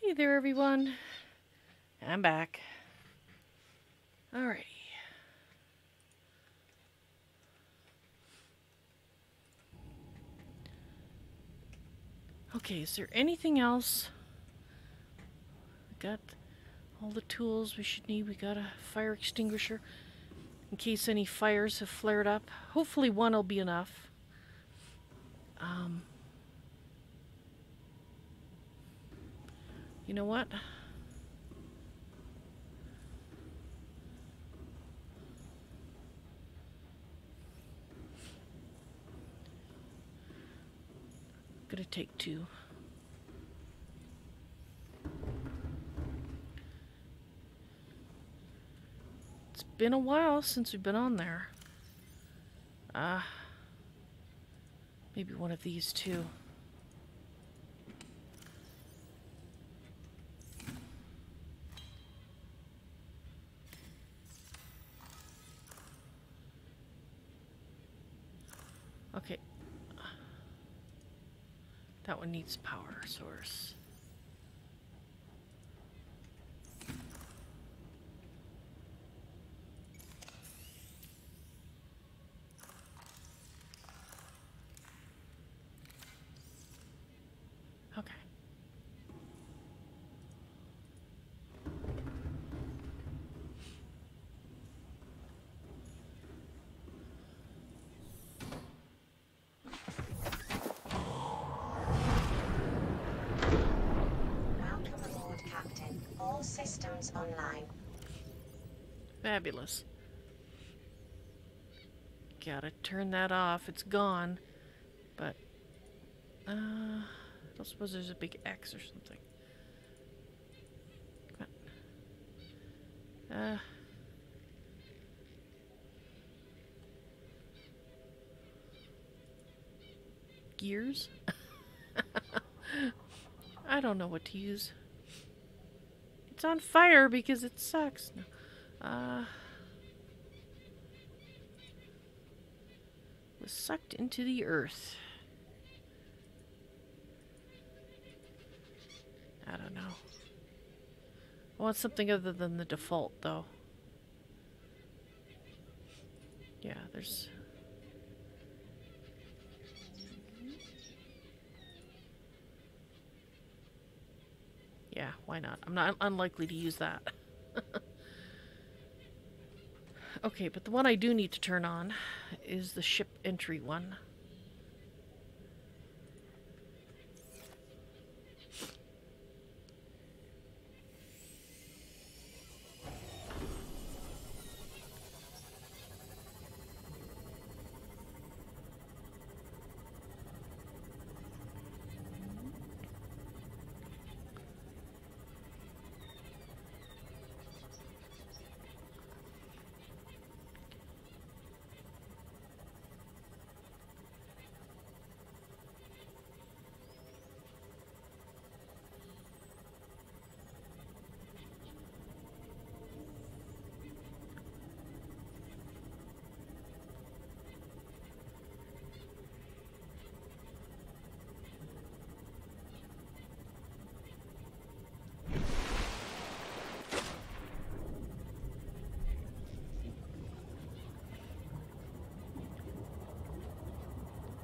Speaker 2: Hey there, everyone. I'm back. Alrighty. Okay, is there anything else? We got all the tools we should need. We got a fire extinguisher in case any fires have flared up. Hopefully one will be enough. You know what? Gonna take 2. It's been a while since we've been on there. Maybe one of these too. Okay. That one needs power source. Okay.
Speaker 4: Welcome aboard, Captain. All systems online.
Speaker 2: Fabulous. Gotta turn that off. It's gone. But, I don't suppose there's a big X or something. Come on. Gears? I don't know what to use. It's on fire because it sucks. Was sucked into the earth. I don't know. I want something other than the default, though. Yeah, there's... Yeah, why not? I'm not unlikely to use that. Okay, but the one I do need to turn on is the ship entry one.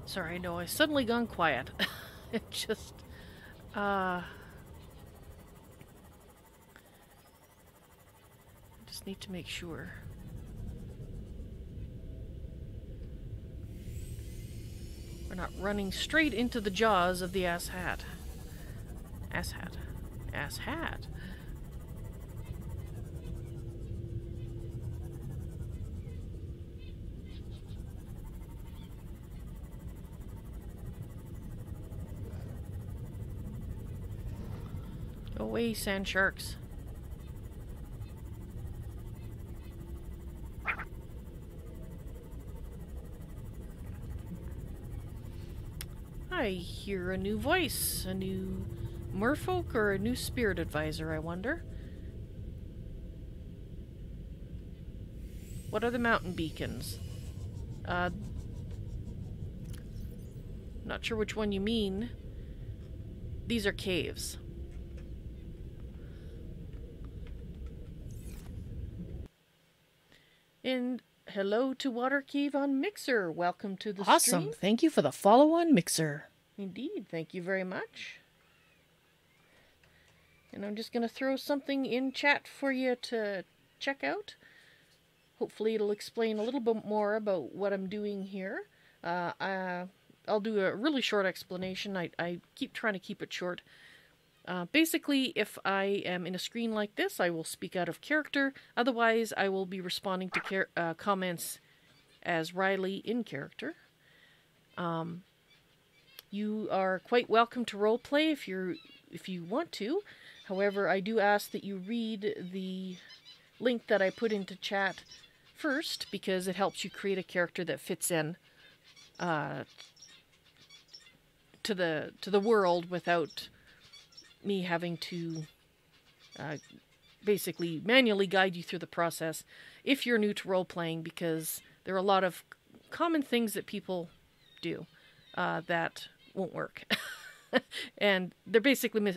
Speaker 2: Sorry, I know I suddenly gone quiet. It just, just need to make sure. We're not running straight into the jaws of the asshat. Asshat. Asshat. Go away, sand sharks. I hear a new voice, a new merfolk or a new spirit advisor, I wonder. What are the mountain beacons? Not sure which one you mean. These are caves. And hello to Water Cave on Mixer. Welcome to the stream.
Speaker 5: Awesome. Thank you for the follow on Mixer.
Speaker 2: Indeed, thank you very much. And I'm just going to throw something in chat for you to check out. Hopefully it'll explain a little bit more about what I'm doing here. I'll do a really short explanation. I keep trying to keep it short. Basically, if I am in a screen like this, I will speak out of character. Otherwise, I will be responding to comments as Ryley in character. You are quite welcome to roleplay if you want to. However, I do ask that you read the link that I put into chat first, because it helps you create a character that fits in to the world without me having to basically manually guide you through the process if you're new to role-playing, because there are a lot of common things that people do that won't work. And they're basically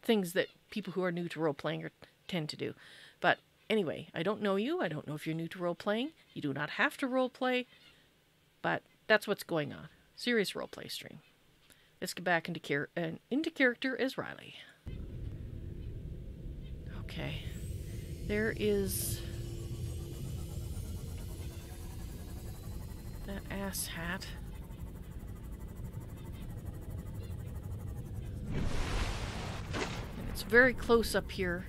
Speaker 2: things that people who are new to role-playing tend to do. But anyway, I don't know you. I don't know if you're new to role-playing. You do not have to role-play, but that's what's going on. Serious role-play stream. Let's get back into character as Ryley. Okay. There is that ass hat. And it's very close up here.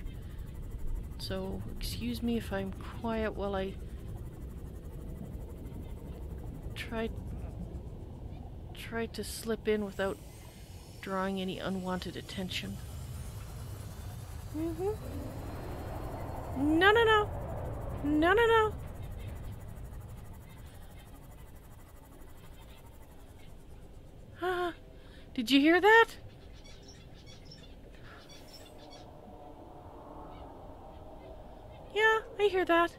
Speaker 2: So, excuse me if I'm quiet while I try to slip in without drawing any unwanted attention. No, no, no. No, no, no. Did you hear that? Yeah, I hear that.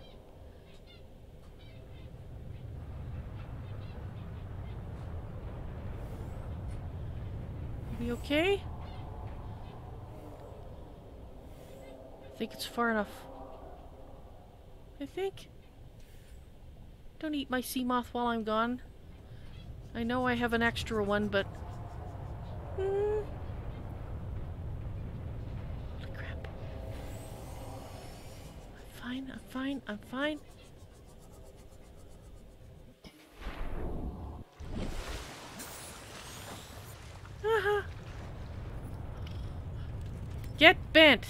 Speaker 2: Are we okay? I think it's far enough. I think. Don't eat my sea moth while I'm gone. I know I have an extra one, but... Holy crap. I'm fine, I'm fine, I'm fine. Get bent!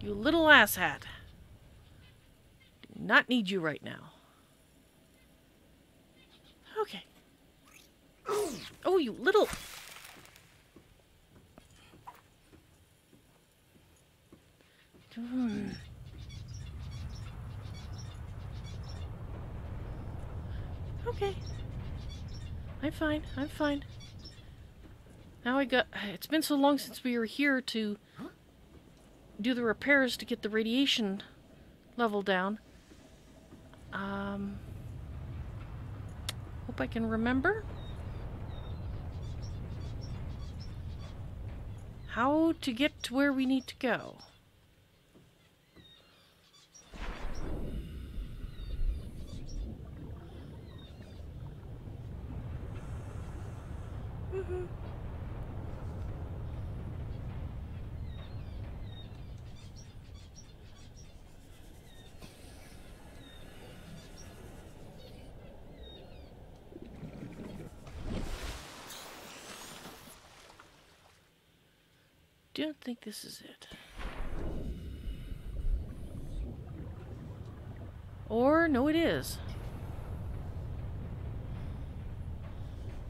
Speaker 2: You little asshat. Do not need you right now. Okay. Oh, you little... Okay. I'm fine, I'm fine. Now it's been so long since we were here to do the repairs to get the radiation level down. Hope I can remember how to get to where we need to go. Don't think this is it. Or, no, it is.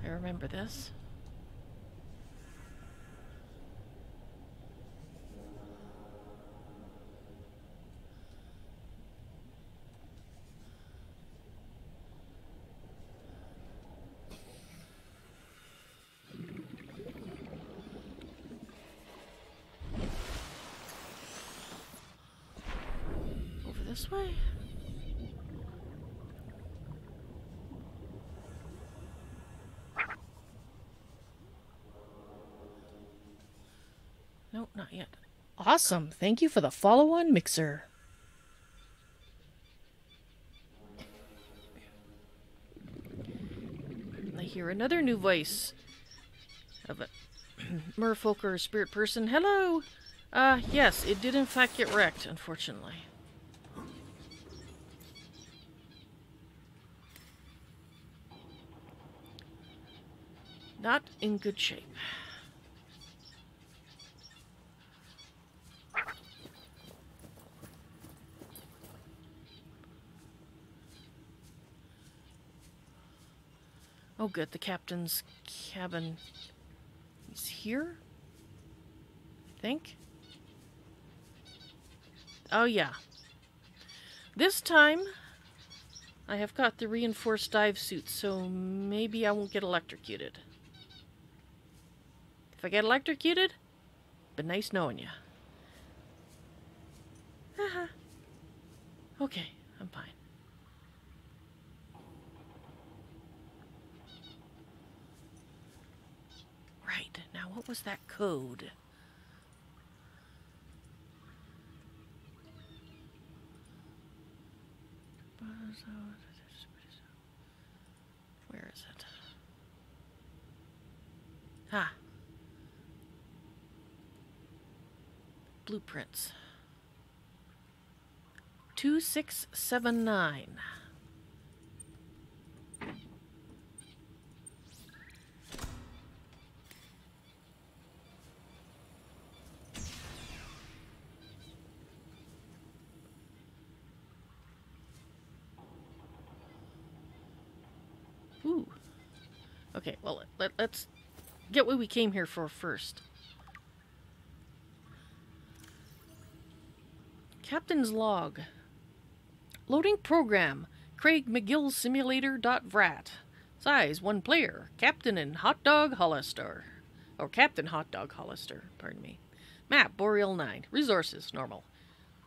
Speaker 2: I remember this. This way? No, not yet. Awesome. Thank you for the follow-on mixer. I hear another new voice. of a merfolk or a spirit person. Hello! Yes, it did in fact get wrecked, unfortunately. Not in good shape. Oh good, the captain's cabin is here, I think. Oh yeah. This time, I have got the reinforced dive suit, so maybe I won't get electrocuted. If I get electrocuted, been nice knowing you. Haha. Okay, I'm fine. Right, now what was that code? Where is it? Ah. Blueprints. 2679. Ooh. Okay, well, let's get what we came here for first. Captain's log. Loading program. Craig McGill Simulator.vrat. Size 1 player. Captain and Hot Dog Hollister. Or Captain Hot Dog Hollister, pardon me. Map Boreal 9. Resources normal.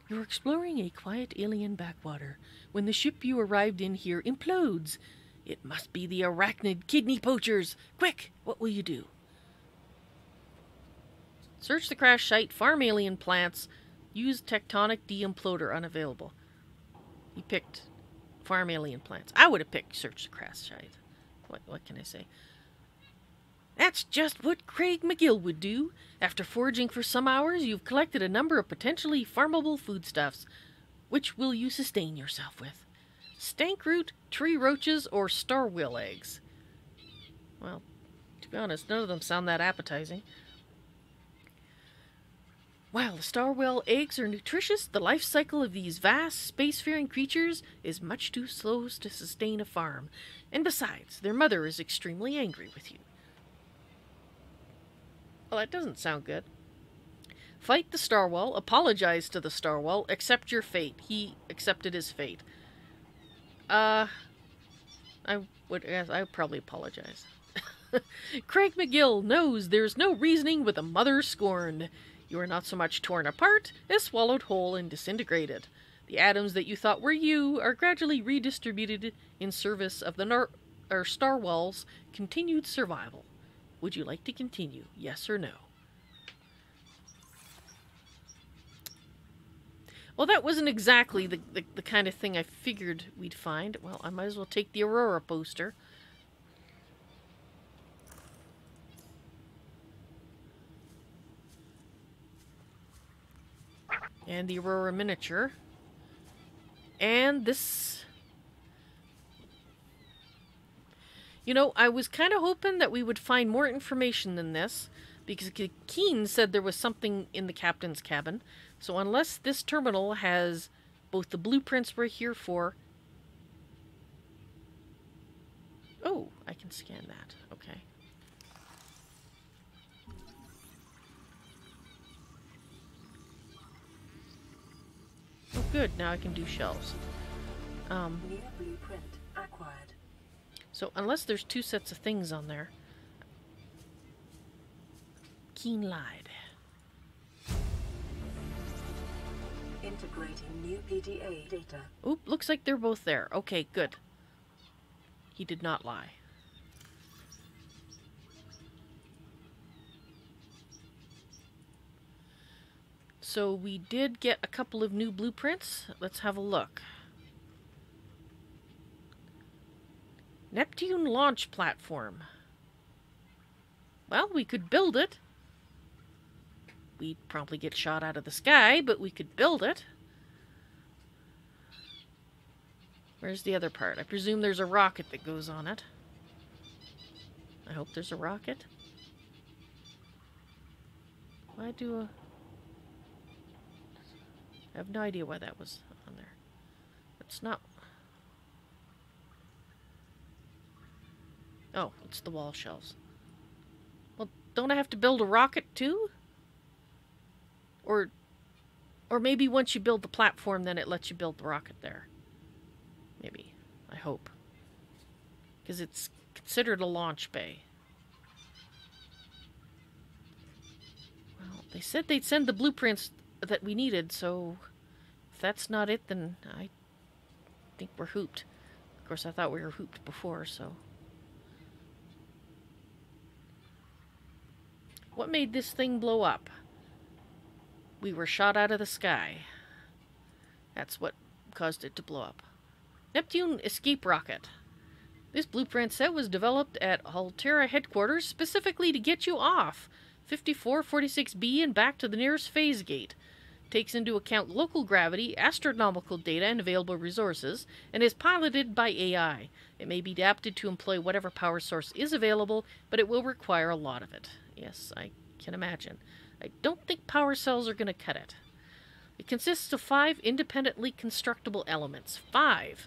Speaker 2: You're exploring a quiet alien backwater when the ship you arrived in here implodes. It must be the arachnid kidney poachers. Quick, what will you do? Search the crash site, farm alien plants, use tectonic de-imploder unavailable. He picked farm alien plants. I would have picked search the crash site. What can I say? That's just what Craig McGill would do. After foraging for some hours, you've collected a number of potentially farmable foodstuffs. Which will you sustain yourself with? Stank root, tree roaches, or star wheel eggs? Well, to be honest, none of them sound that appetizing. While the star whale eggs are nutritious, the life cycle of these vast, spacefaring creatures is much too slow to sustain a farm. And besides, their mother is extremely angry with you. Well, that doesn't sound good. Fight the Starwall, apologize to the Starwall, accept your fate. He accepted his fate. I would probably apologize. Craig McGill knows there's no reasoning with a mother scorned. You are not so much torn apart as swallowed whole and disintegrated. The atoms that you thought were you are gradually redistributed in service of the Starwall's continued survival. Would you like to continue? Yes or no? Well, that wasn't exactly the kind of thing I figured we'd find. Well, I might as well take the Aurora poster. And the Aurora miniature. And this... You know, I was kind of hoping that we would find more information than this, because Keen said there was something in the captain's cabin. So unless this terminal has both the blueprints we're here for... Oh, I can scan that. Okay. Oh, good. Now I can do shelves.
Speaker 4: New blueprint acquired.
Speaker 2: So unless there's two sets of things on there... Keen lied.
Speaker 4: Integrating new PDA data.
Speaker 2: Oop, looks like they're both there. Okay, good. He did not lie. So we did get a couple of new blueprints. Let's have a look. Neptune launch platform. Well, we could build it. We'd probably get shot out of the sky, but we could build it. Where's the other part? I presume there's a rocket that goes on it. I hope there's a rocket. Why do a... I have no idea why that was on there. It's not... Oh, it's the wall shelves. Well, don't I have to build a rocket too? Or maybe once you build the platform, then it lets you build the rocket there. Maybe. I hope. Because it's considered a launch bay. Well, they said they'd send the blueprints that we needed, so if that's not it, then I think we're hooped. Of course, I thought we were hooped before, so... What made this thing blow up? We were shot out of the sky. That's what caused it to blow up. Neptune escape rocket. This blueprint set was developed at Altera headquarters specifically to get you off 5446B and back to the nearest phase gate. Takes into account local gravity, astronomical data, and available resources, and is piloted by AI. It may be adapted to employ whatever power source is available, but it will require a lot of it. Yes, I can imagine. I don't think power cells are going to cut it. It consists of 5 independently constructible elements. 5!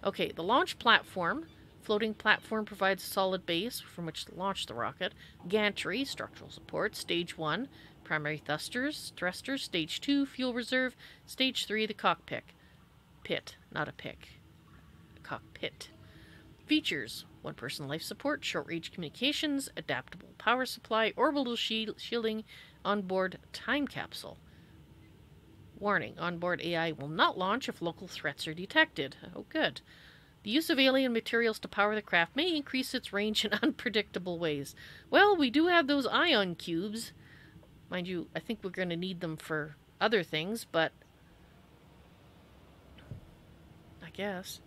Speaker 2: Okay, the launch platform. Floating platform provides a solid base from which to launch the rocket. Gantry, structural support. Stage 1, primary thrusters. Stage 2, fuel reserve. Stage 3, the cockpit. Pit, not a pick. A cockpit. Features: 1-person life support, short-range communications, adaptable power supply, orbital shielding, onboard time capsule. Warning: onboard AI will not launch if local threats are detected. Oh, good. The use of alien materials to power the craft may increase its range in unpredictable ways. Well, we do have those ion cubes. Mind you, I think we're going to need them for other things, but... I guess.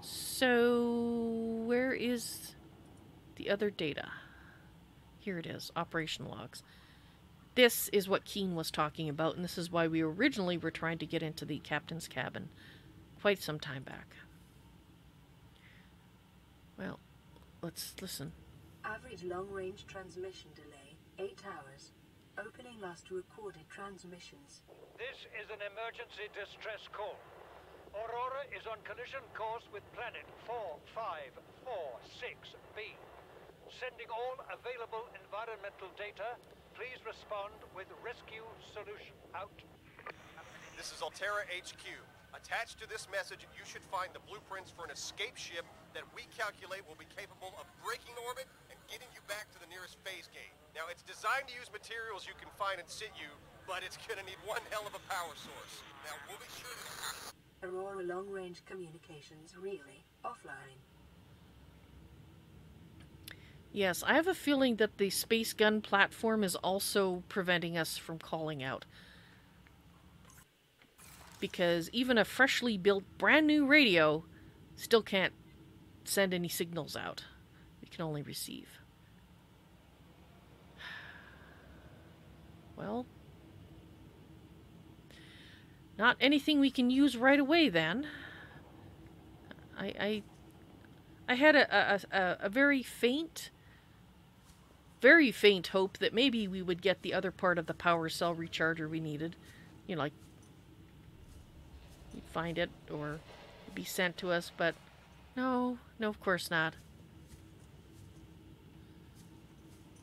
Speaker 2: So, where is the other data? Here it is, operation logs. This is what Keen was talking about, and this is why we originally were trying to get into the captain's cabin quite some time back. Well, let's listen.
Speaker 5: Average long-range transmission delay, 8 hours. Opening last recorded transmissions.
Speaker 6: This is an emergency distress call. Aurora is on collision course with planet 4546B. Sending all available environmental data. Please respond with rescue solution. Out.
Speaker 7: This is Altera HQ. Attached to this message, you should find the blueprints for an escape ship that we calculate will be capable of breaking orbit and getting you back to the nearest phase gate. Now, it's designed to use materials you can find in situ, but it's gonna need one hell of a power source. Now, we'll be sure to...
Speaker 5: Aurora long-range communications, Ryley, offline.
Speaker 2: Yes, I have a feeling that the space gun platform is also preventing us from calling out. Because even a freshly built brand new radio still can't send any signals out. We can only receive. Well, not anything we can use right away then. I had a very faint hope that maybe we would get the other part of the power cell recharger we needed. You know, like, we'd find it or it'd be sent to us, but no, of course not.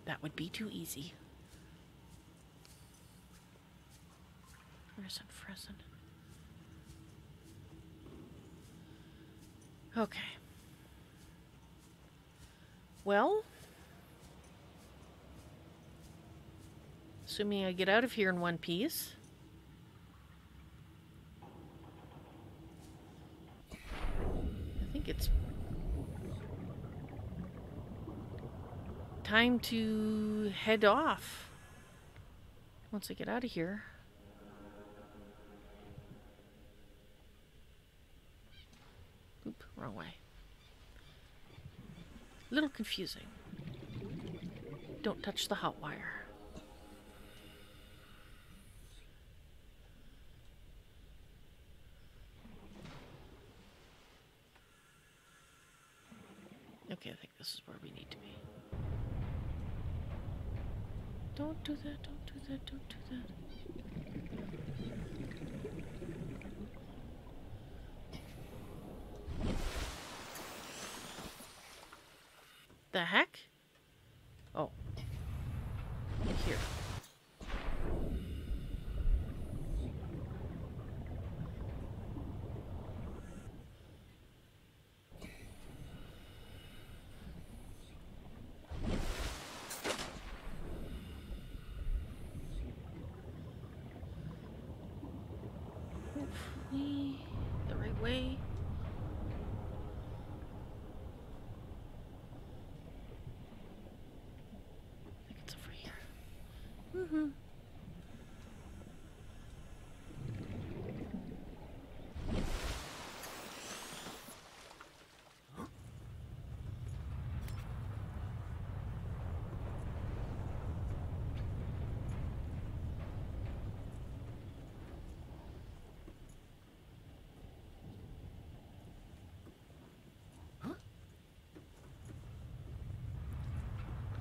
Speaker 2: That would be too easy. Frozen. Okay. Well, assuming I get out of here in one piece. I think it's time to head off once I get out of here. Oop, wrong way. A little confusing. Don't touch the hot wire. Okay, I think this is where we need to be. Don't do that, don't do that, don't do that. The heck? Oh. Here. Hopefully the right way. Mm-hmm.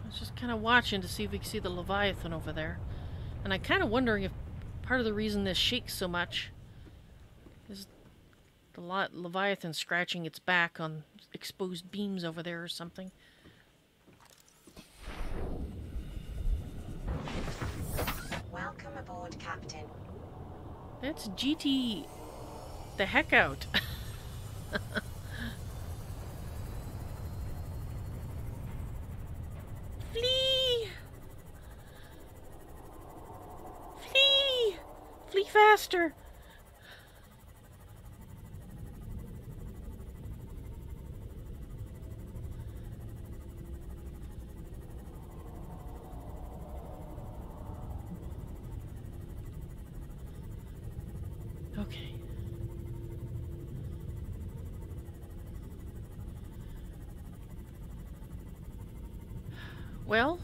Speaker 2: I was just kind of watching to see if we could see the Leviathan over there. And I'm kind of wondering if part of the reason this shakes so much is the Leviathan scratching its back on exposed beams over there or something.
Speaker 4: Welcome aboard, Captain.
Speaker 2: Let's GT the heck out. Flee! Flee! Flee faster! Okay. Well,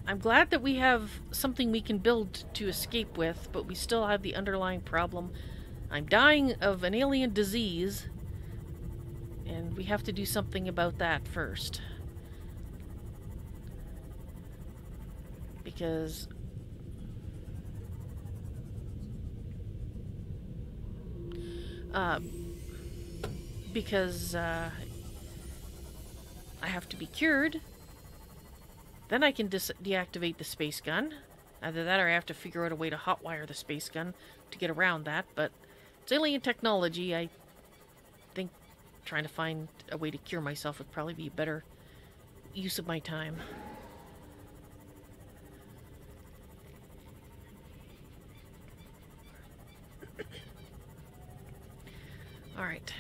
Speaker 2: I'm glad that we have something we can build to escape with, but we still have the underlying problem. I'm dying of an alien disease, and we have to do something about that first. Because I have to be cured. Then I can deactivate the space gun. Either that or I have to figure out a way to hotwire the space gun to get around that. But it's alien technology. I think trying to find a way to cure myself would probably be a better use of my time. Alright.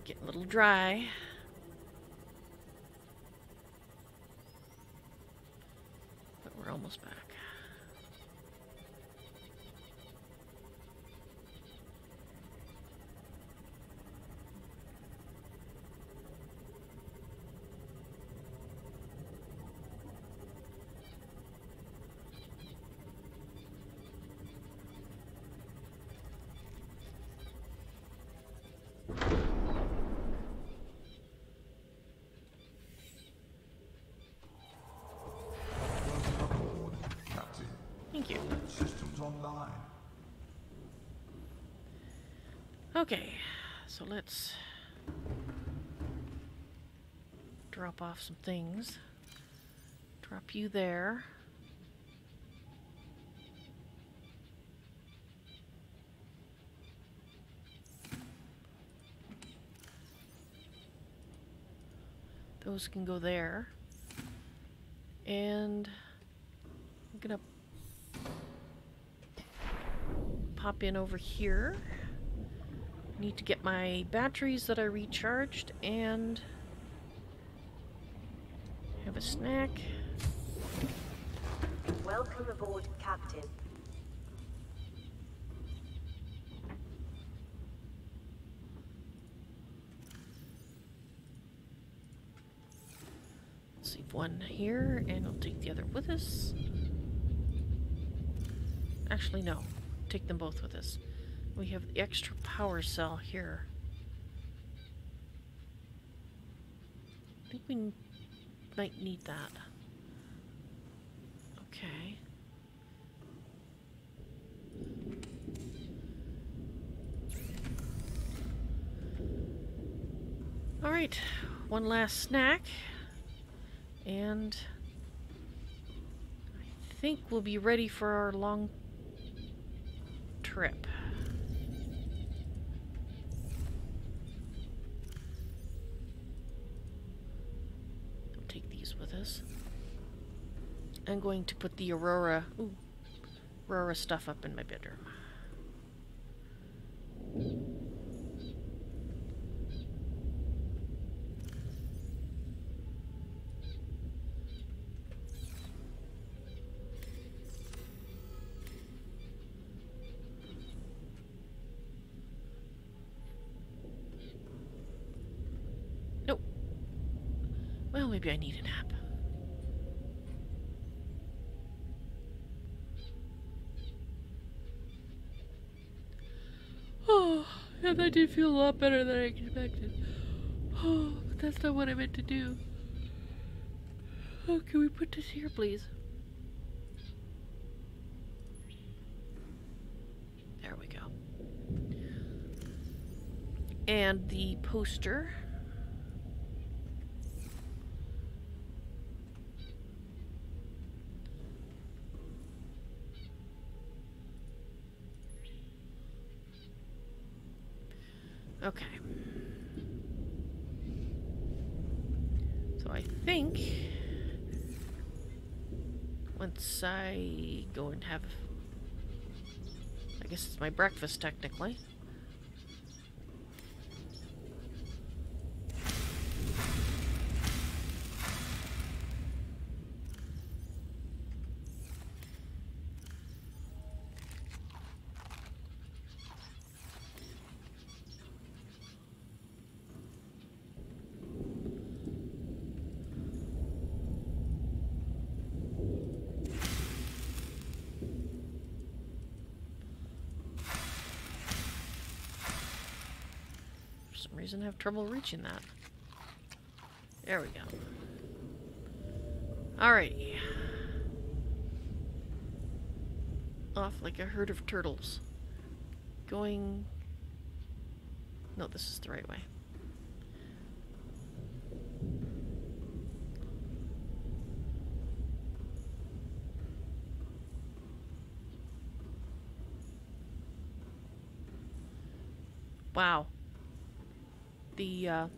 Speaker 2: Getting a little dry. But we're almost back. Thank you.
Speaker 3: Systems online.
Speaker 2: Okay, so let's drop off some things. Drop you there. Those can go there. And I'm gonna pop in over here. Need to get my batteries that I recharged and have a snack.
Speaker 5: Welcome aboard, Captain.
Speaker 2: Let's leave one here, and we'll take the other with us. Actually, no. Take them both with us. We have the extra power cell here. I think we might need that. Okay. Alright, one last snack. And I think we'll be ready for our long trip. I'll take these with us. I'm going to put the Aurora stuff up in my bedroom. Nope. Well, maybe I need a nap. Oh, and I did feel a lot better than I expected. Oh, but that's not what I meant to do. Oh, can we put this here, please? There we go. And the poster. Okay. So I think once I go and have, I guess it's my breakfast technically. For some reason I have trouble reaching that. There we go. Alrighty. Off like a herd of turtles. Going... No, this is the right way. Wow. The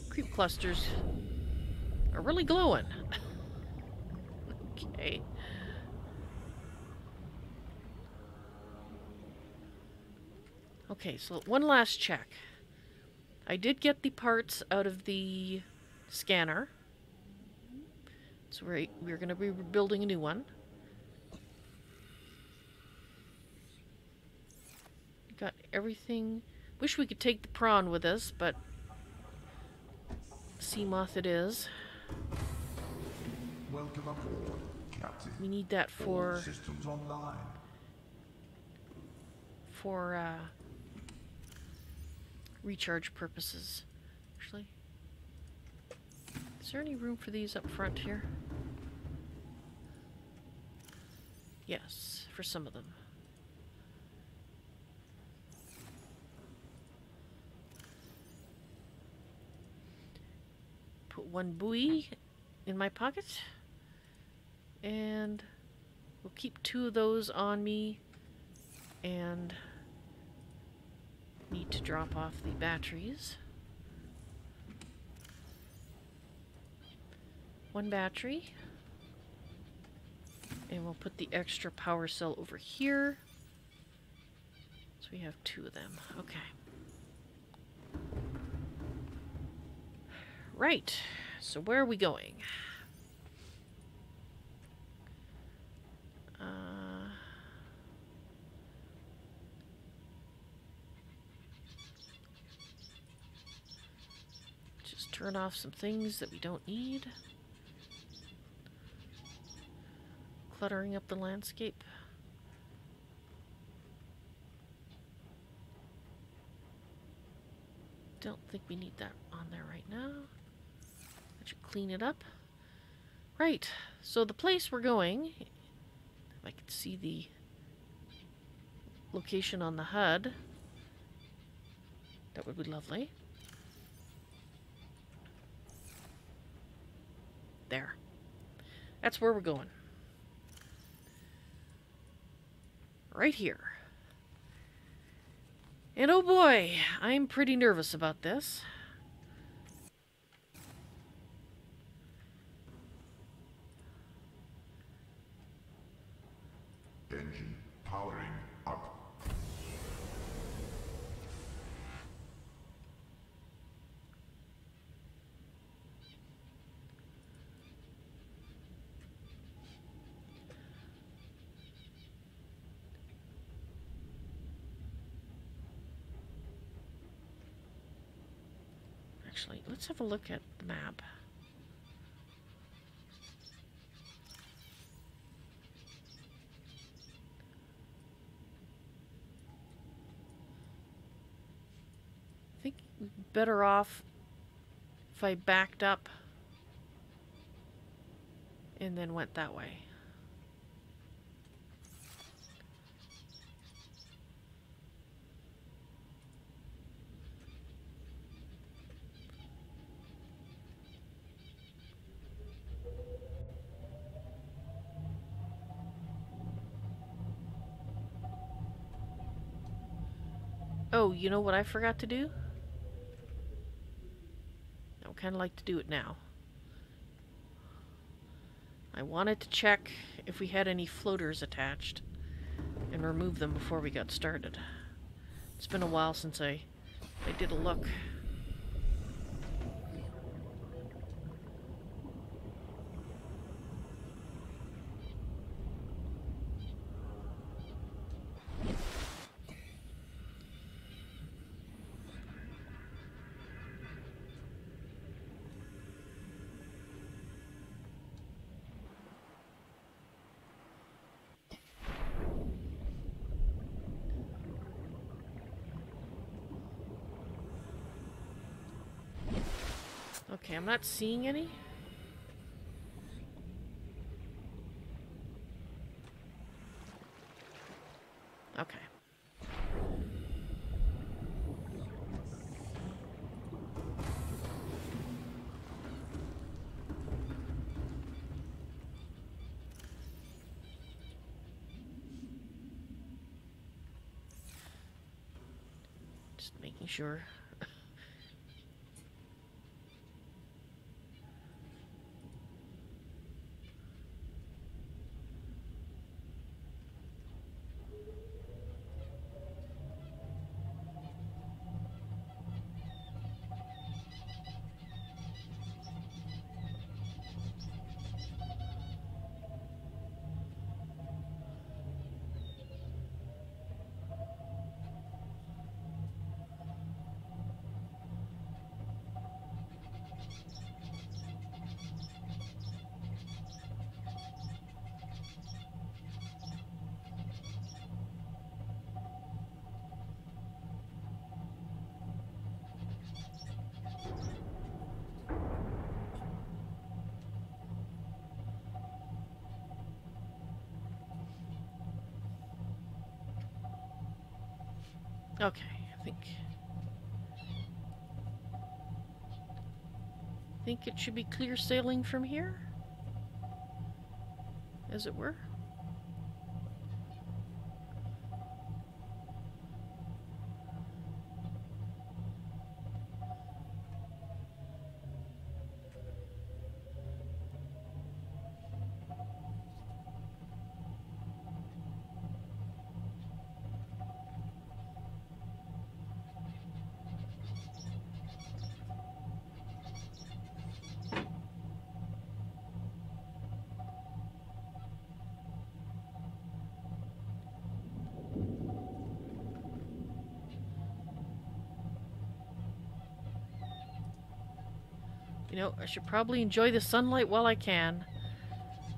Speaker 2: creep clusters are really glowing. Okay. Okay, so one last check. I did get the parts out of the scanner. So we're going to be building a new one. Got everything. Wish we could take the prawn with us, but sea moth it is.
Speaker 3: Welcome aboard, Captain.
Speaker 2: We need that for
Speaker 3: All systems online.
Speaker 2: Recharge purposes. Actually, is there any room for these up front here? Yes, for some of them. Put one buoy in my pocket, and we'll keep 2 of those on me, and need to drop off the batteries. 1 battery, and we'll put the extra power cell over here, so we have 2 of them. Okay. Right, so where are we going? Just Turn off some things that we don't need. Cluttering up the landscape. Don't think we need that on there right now. That should clean it up. Right, so the place we're going, if I could see the location on the HUD, that would be lovely. There. That's where we're going. Right here. And oh boy, I'm pretty nervous about this.
Speaker 3: Engine powering up.
Speaker 2: Actually, let's have a look at the map. I think we'd be better off if I backed up and then went that way. Oh, you know what I forgot to do? I would kind of like to do it now. I wanted to check if we had any floaters attached and remove them before we got started. It's been a while since I did a look. Okay, I'm not seeing any. Okay. Just making sure. Okay, I think it should be clear sailing from here, as it were. You know, I should probably enjoy the sunlight while I can,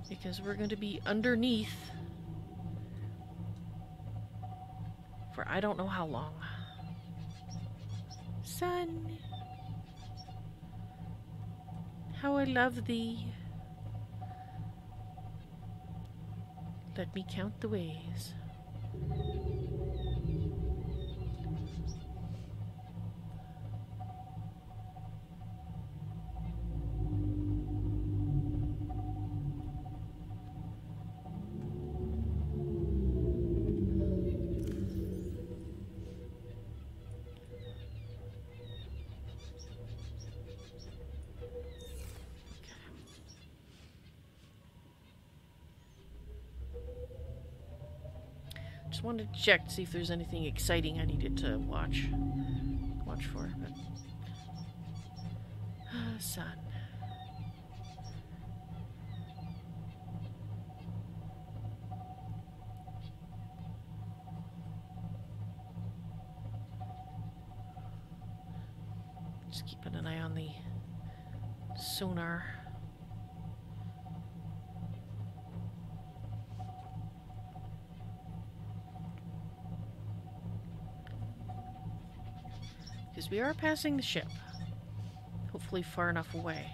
Speaker 2: because we're going to be underneath for I don't know how long. Sun, how I love thee. Let me count the ways. Just wanted to check to see if there's anything exciting I needed to watch for. But sun. Just keeping an eye on the sonar. Because we are passing the ship. Hopefully far enough away.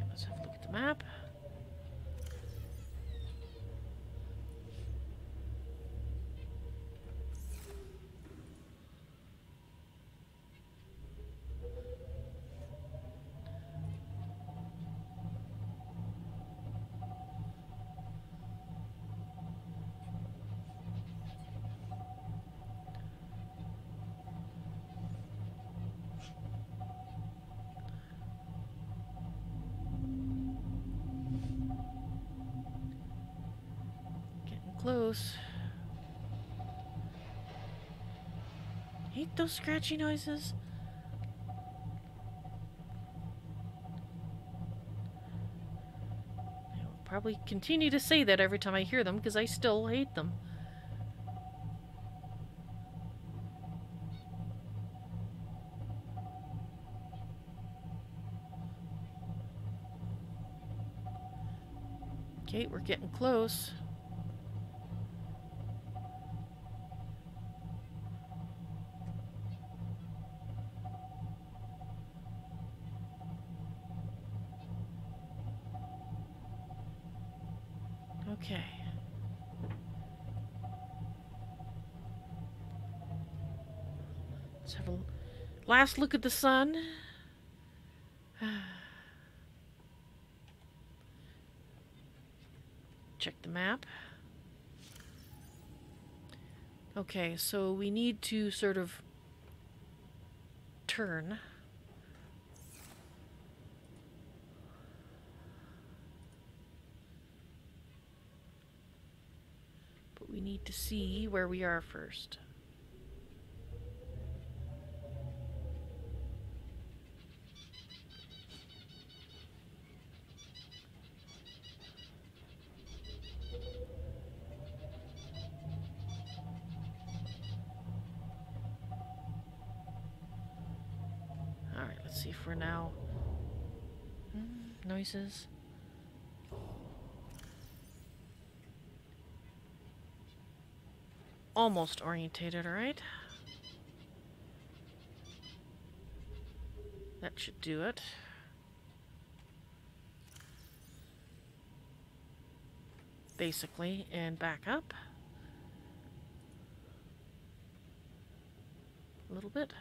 Speaker 2: Let's have a look at the map. Close. Hate those scratchy noises. I will probably continue to say that every time I hear them because I still hate them. Okay, we're getting close. Okay. Let's have a last look at the sun. Check the map. Okay, so we need to sort of turn. We need to see where we are first. Alright, let's see if we're now... noises. Almost orientated, alright? That should do it. Basically, and back up. A little bit.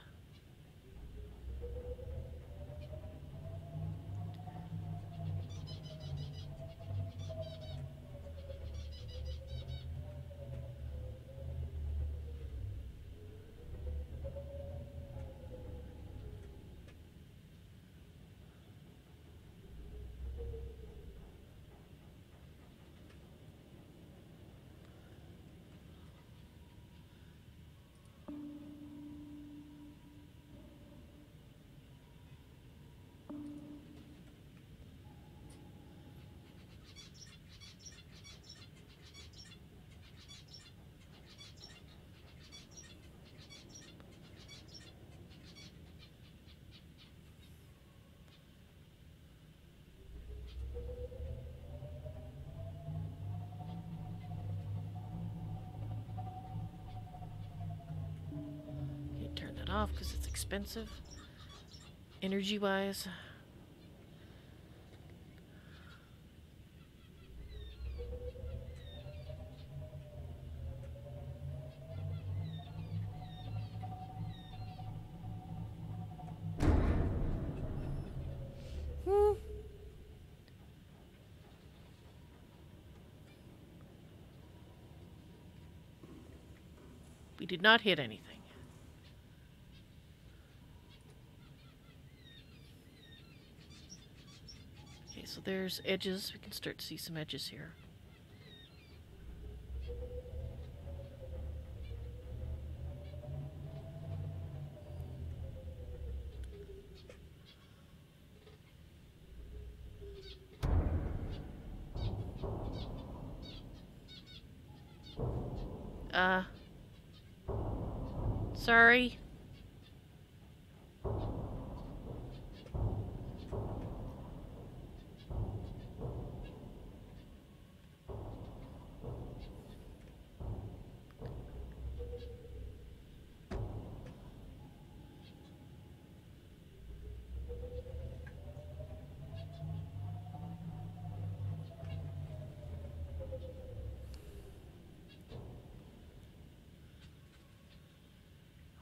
Speaker 2: it off because it's expensive. Energy-wise. We did not hit anything. Okay, so there's edges. We can start to see some edges here. Sorry.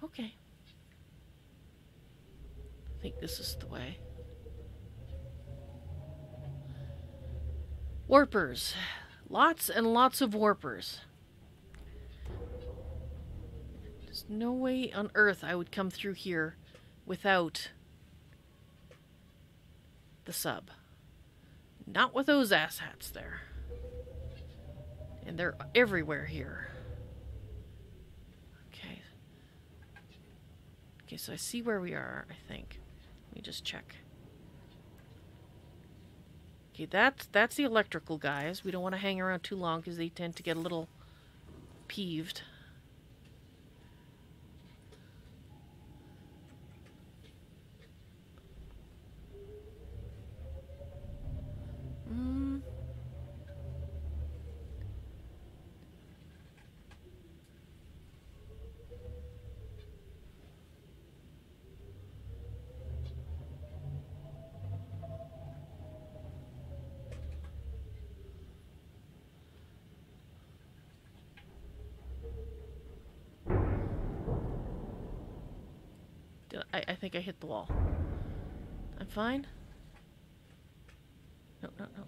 Speaker 2: Okay. I think this is the way. Warpers. Lots and lots of warpers. There's no way on Earth I would come through here without the sub. Not with those asshats there. And they're everywhere here. Okay. Okay, so I see where we are, I think. Let me just check. Okay, that's the electrical guys. We don't want to hang around too long because they tend to get a little peeved. I think I hit the wall. I'm fine? No, no, no.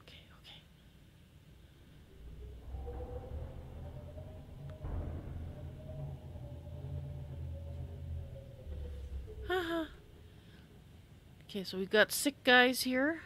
Speaker 2: Okay, okay. Haha. Okay, so we've got sick guys here.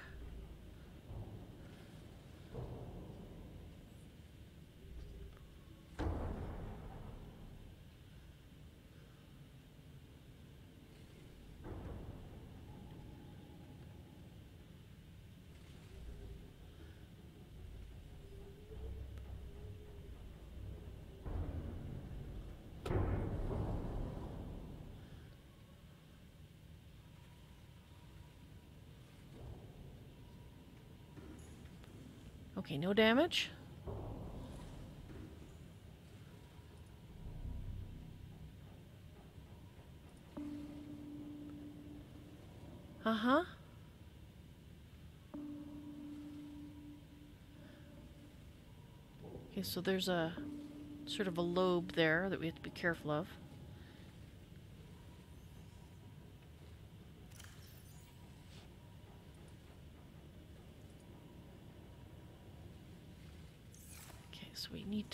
Speaker 2: Okay, no damage. Uh-huh. Okay, so there's a sort of a lobe there that we have to be careful of. So we need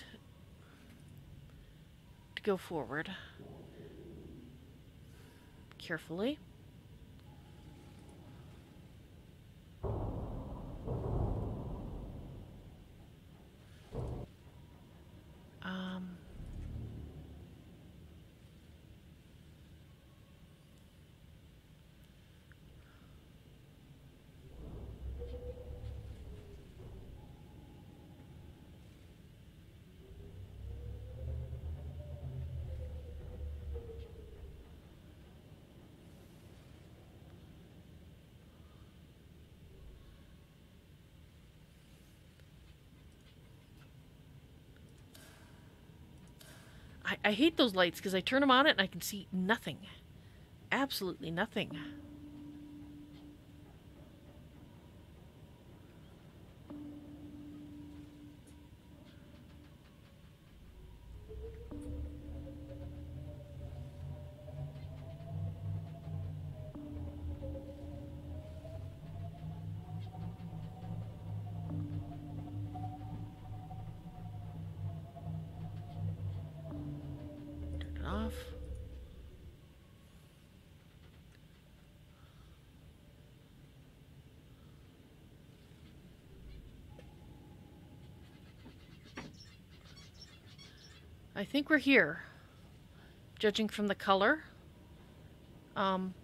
Speaker 2: to go forward carefully. I hate those lights because I turn them on it and I can see nothing. Absolutely nothing. Turn it off. I think we're here, judging from the color.
Speaker 3: Engine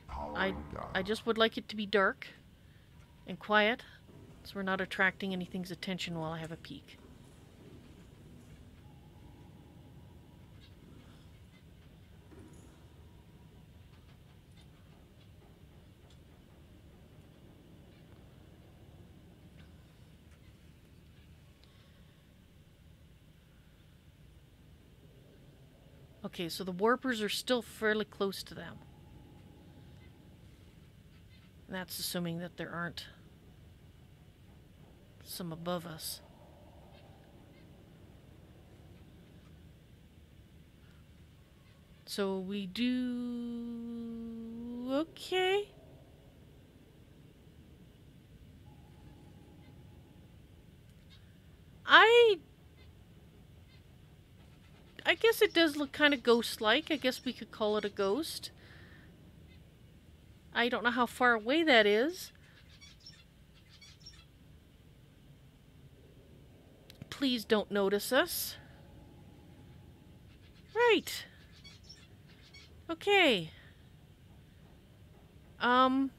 Speaker 3: powering down.
Speaker 2: I just would like it to be dark and quiet, so we're not attracting anything's attention while I have a peek. Okay, so the warpers are still fairly close to them. And that's assuming that there aren't some above us. So we do... okay. I guess it does look kind of ghost-like. I guess we could call it a ghost. I don't know how far away that is. Please don't notice us. Right. Okay. I'd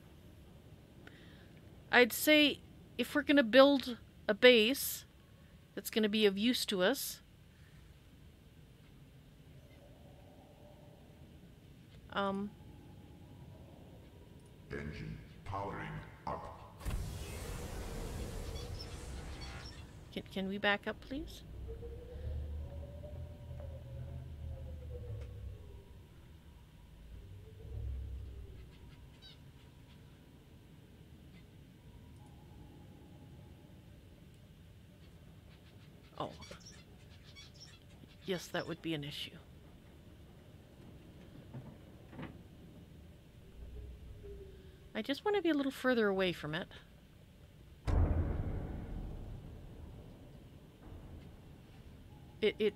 Speaker 2: say if we're gonna build a base that's gonna be of use to us,
Speaker 3: Engine powering up.
Speaker 2: Can we back up, please? Oh. Yes, that would be an issue. I just want to be a little further away from it. It's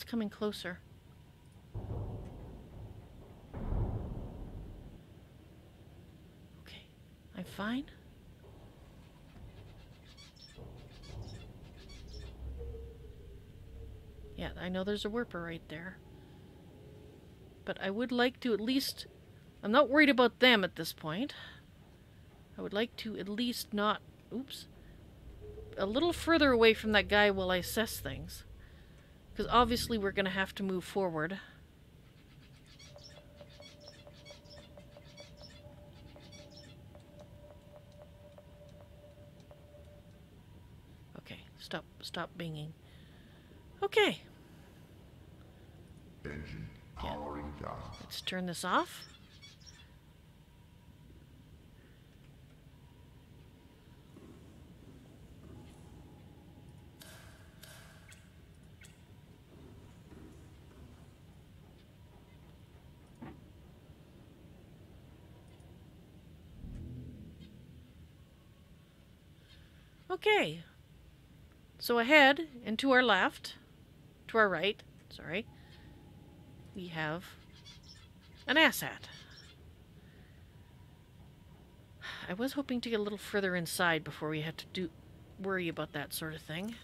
Speaker 2: coming closer. Okay, I'm fine. Yeah, I know there's a warper right there. But I would like to at least... I'm not worried about them at this point. I would like to at least not... Oops. A little further away from that guy while I assess things. Because obviously we're going to have to move forward. Okay, stop binging. Okay.
Speaker 3: Engine powering down.
Speaker 2: Let's turn this off. Okay. So ahead and to our left, to our right, sorry, we have an asshat. I was hoping to get a little further inside before we had to worry about that sort of thing.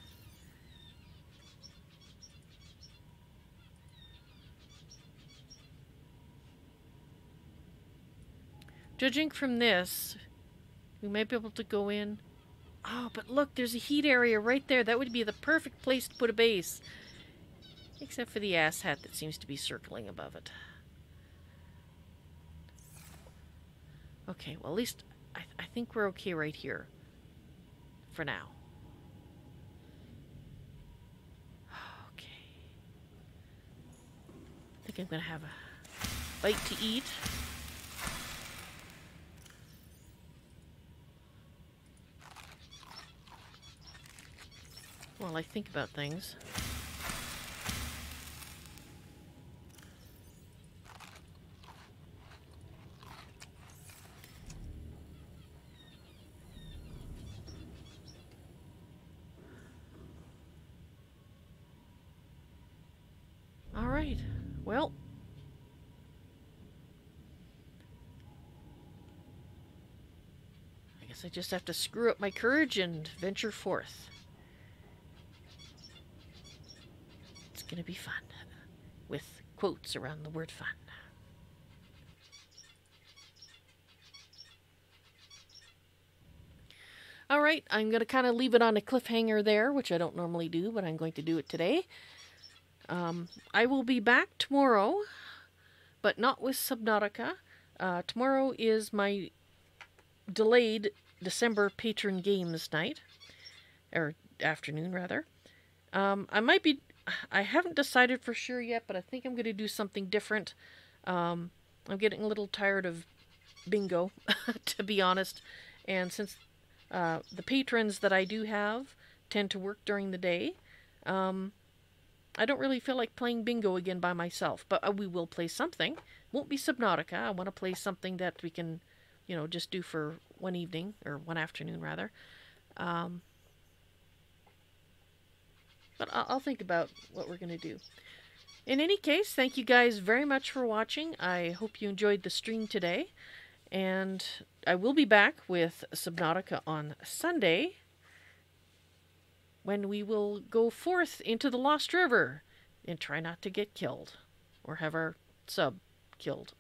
Speaker 2: Judging from this, we might be able to go in. Oh, but look, there's a heat area right there. That would be the perfect place to put a base. Except for the asshat that seems to be circling above it. Okay, well at least I think we're okay right here. For now. think I'm going to have a bite to eat. While I think about things. All right. Well, I guess I just have to screw up my courage and venture forth. It's gonna be fun, with quotes around the word fun. All right, I'm gonna kind of leave it on a cliffhanger there, which I don't normally do, but I'm going to do it today. I will be back tomorrow, but not with Subnautica. Tomorrow is my delayed December patron games night, or afternoon rather. I haven't decided for sure yet, but I think I'm going to do something different. I'm getting a little tired of bingo, to be honest, and since the patrons that I do have tend to work during the day, I don't really feel like playing bingo again by myself, but we will play something. Won't be Subnautica. I want to play something that we can, you know, just do for one evening, or one afternoon, rather. But I'll think about what we're going to do. In any case, thank you guys very much for watching. I hope you enjoyed the stream today. And I will be back with Subnautica on Sunday, when we will go forth into the Lost River and try not to get killed, or have our sub killed.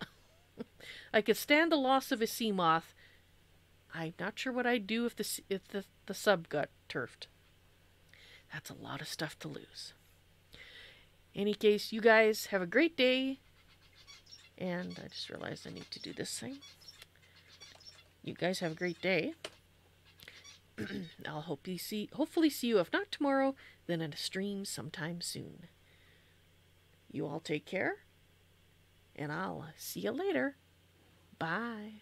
Speaker 2: I could stand the loss of a sea moth. I'm not sure what I'd do if the sub got turfed. That's a lot of stuff to lose. In any case, you guys have a great day. And I just realized I need to do this thing. You guys have a great day. I'll hopefully see you, if not tomorrow, then in a stream sometime soon. You all take care, and I'll see you later. Bye.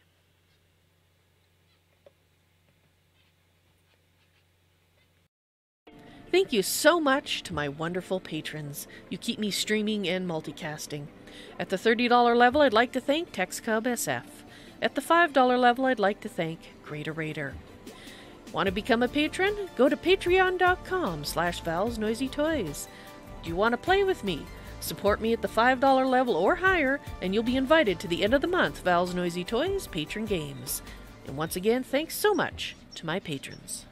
Speaker 2: Thank you so much to my wonderful patrons. You keep me streaming and multicasting. At the $30 level, I'd like to thank TexCub SF. At the $5 level, I'd like to thank Greater Raider. Want to become a patron? Go to patreon.com/ValsNoisyToys. Do you want to play with me? Support me at the $5 level or higher, and you'll be invited to the end of the month ValsNoisyToys patron games. And once again, thanks so much to my patrons.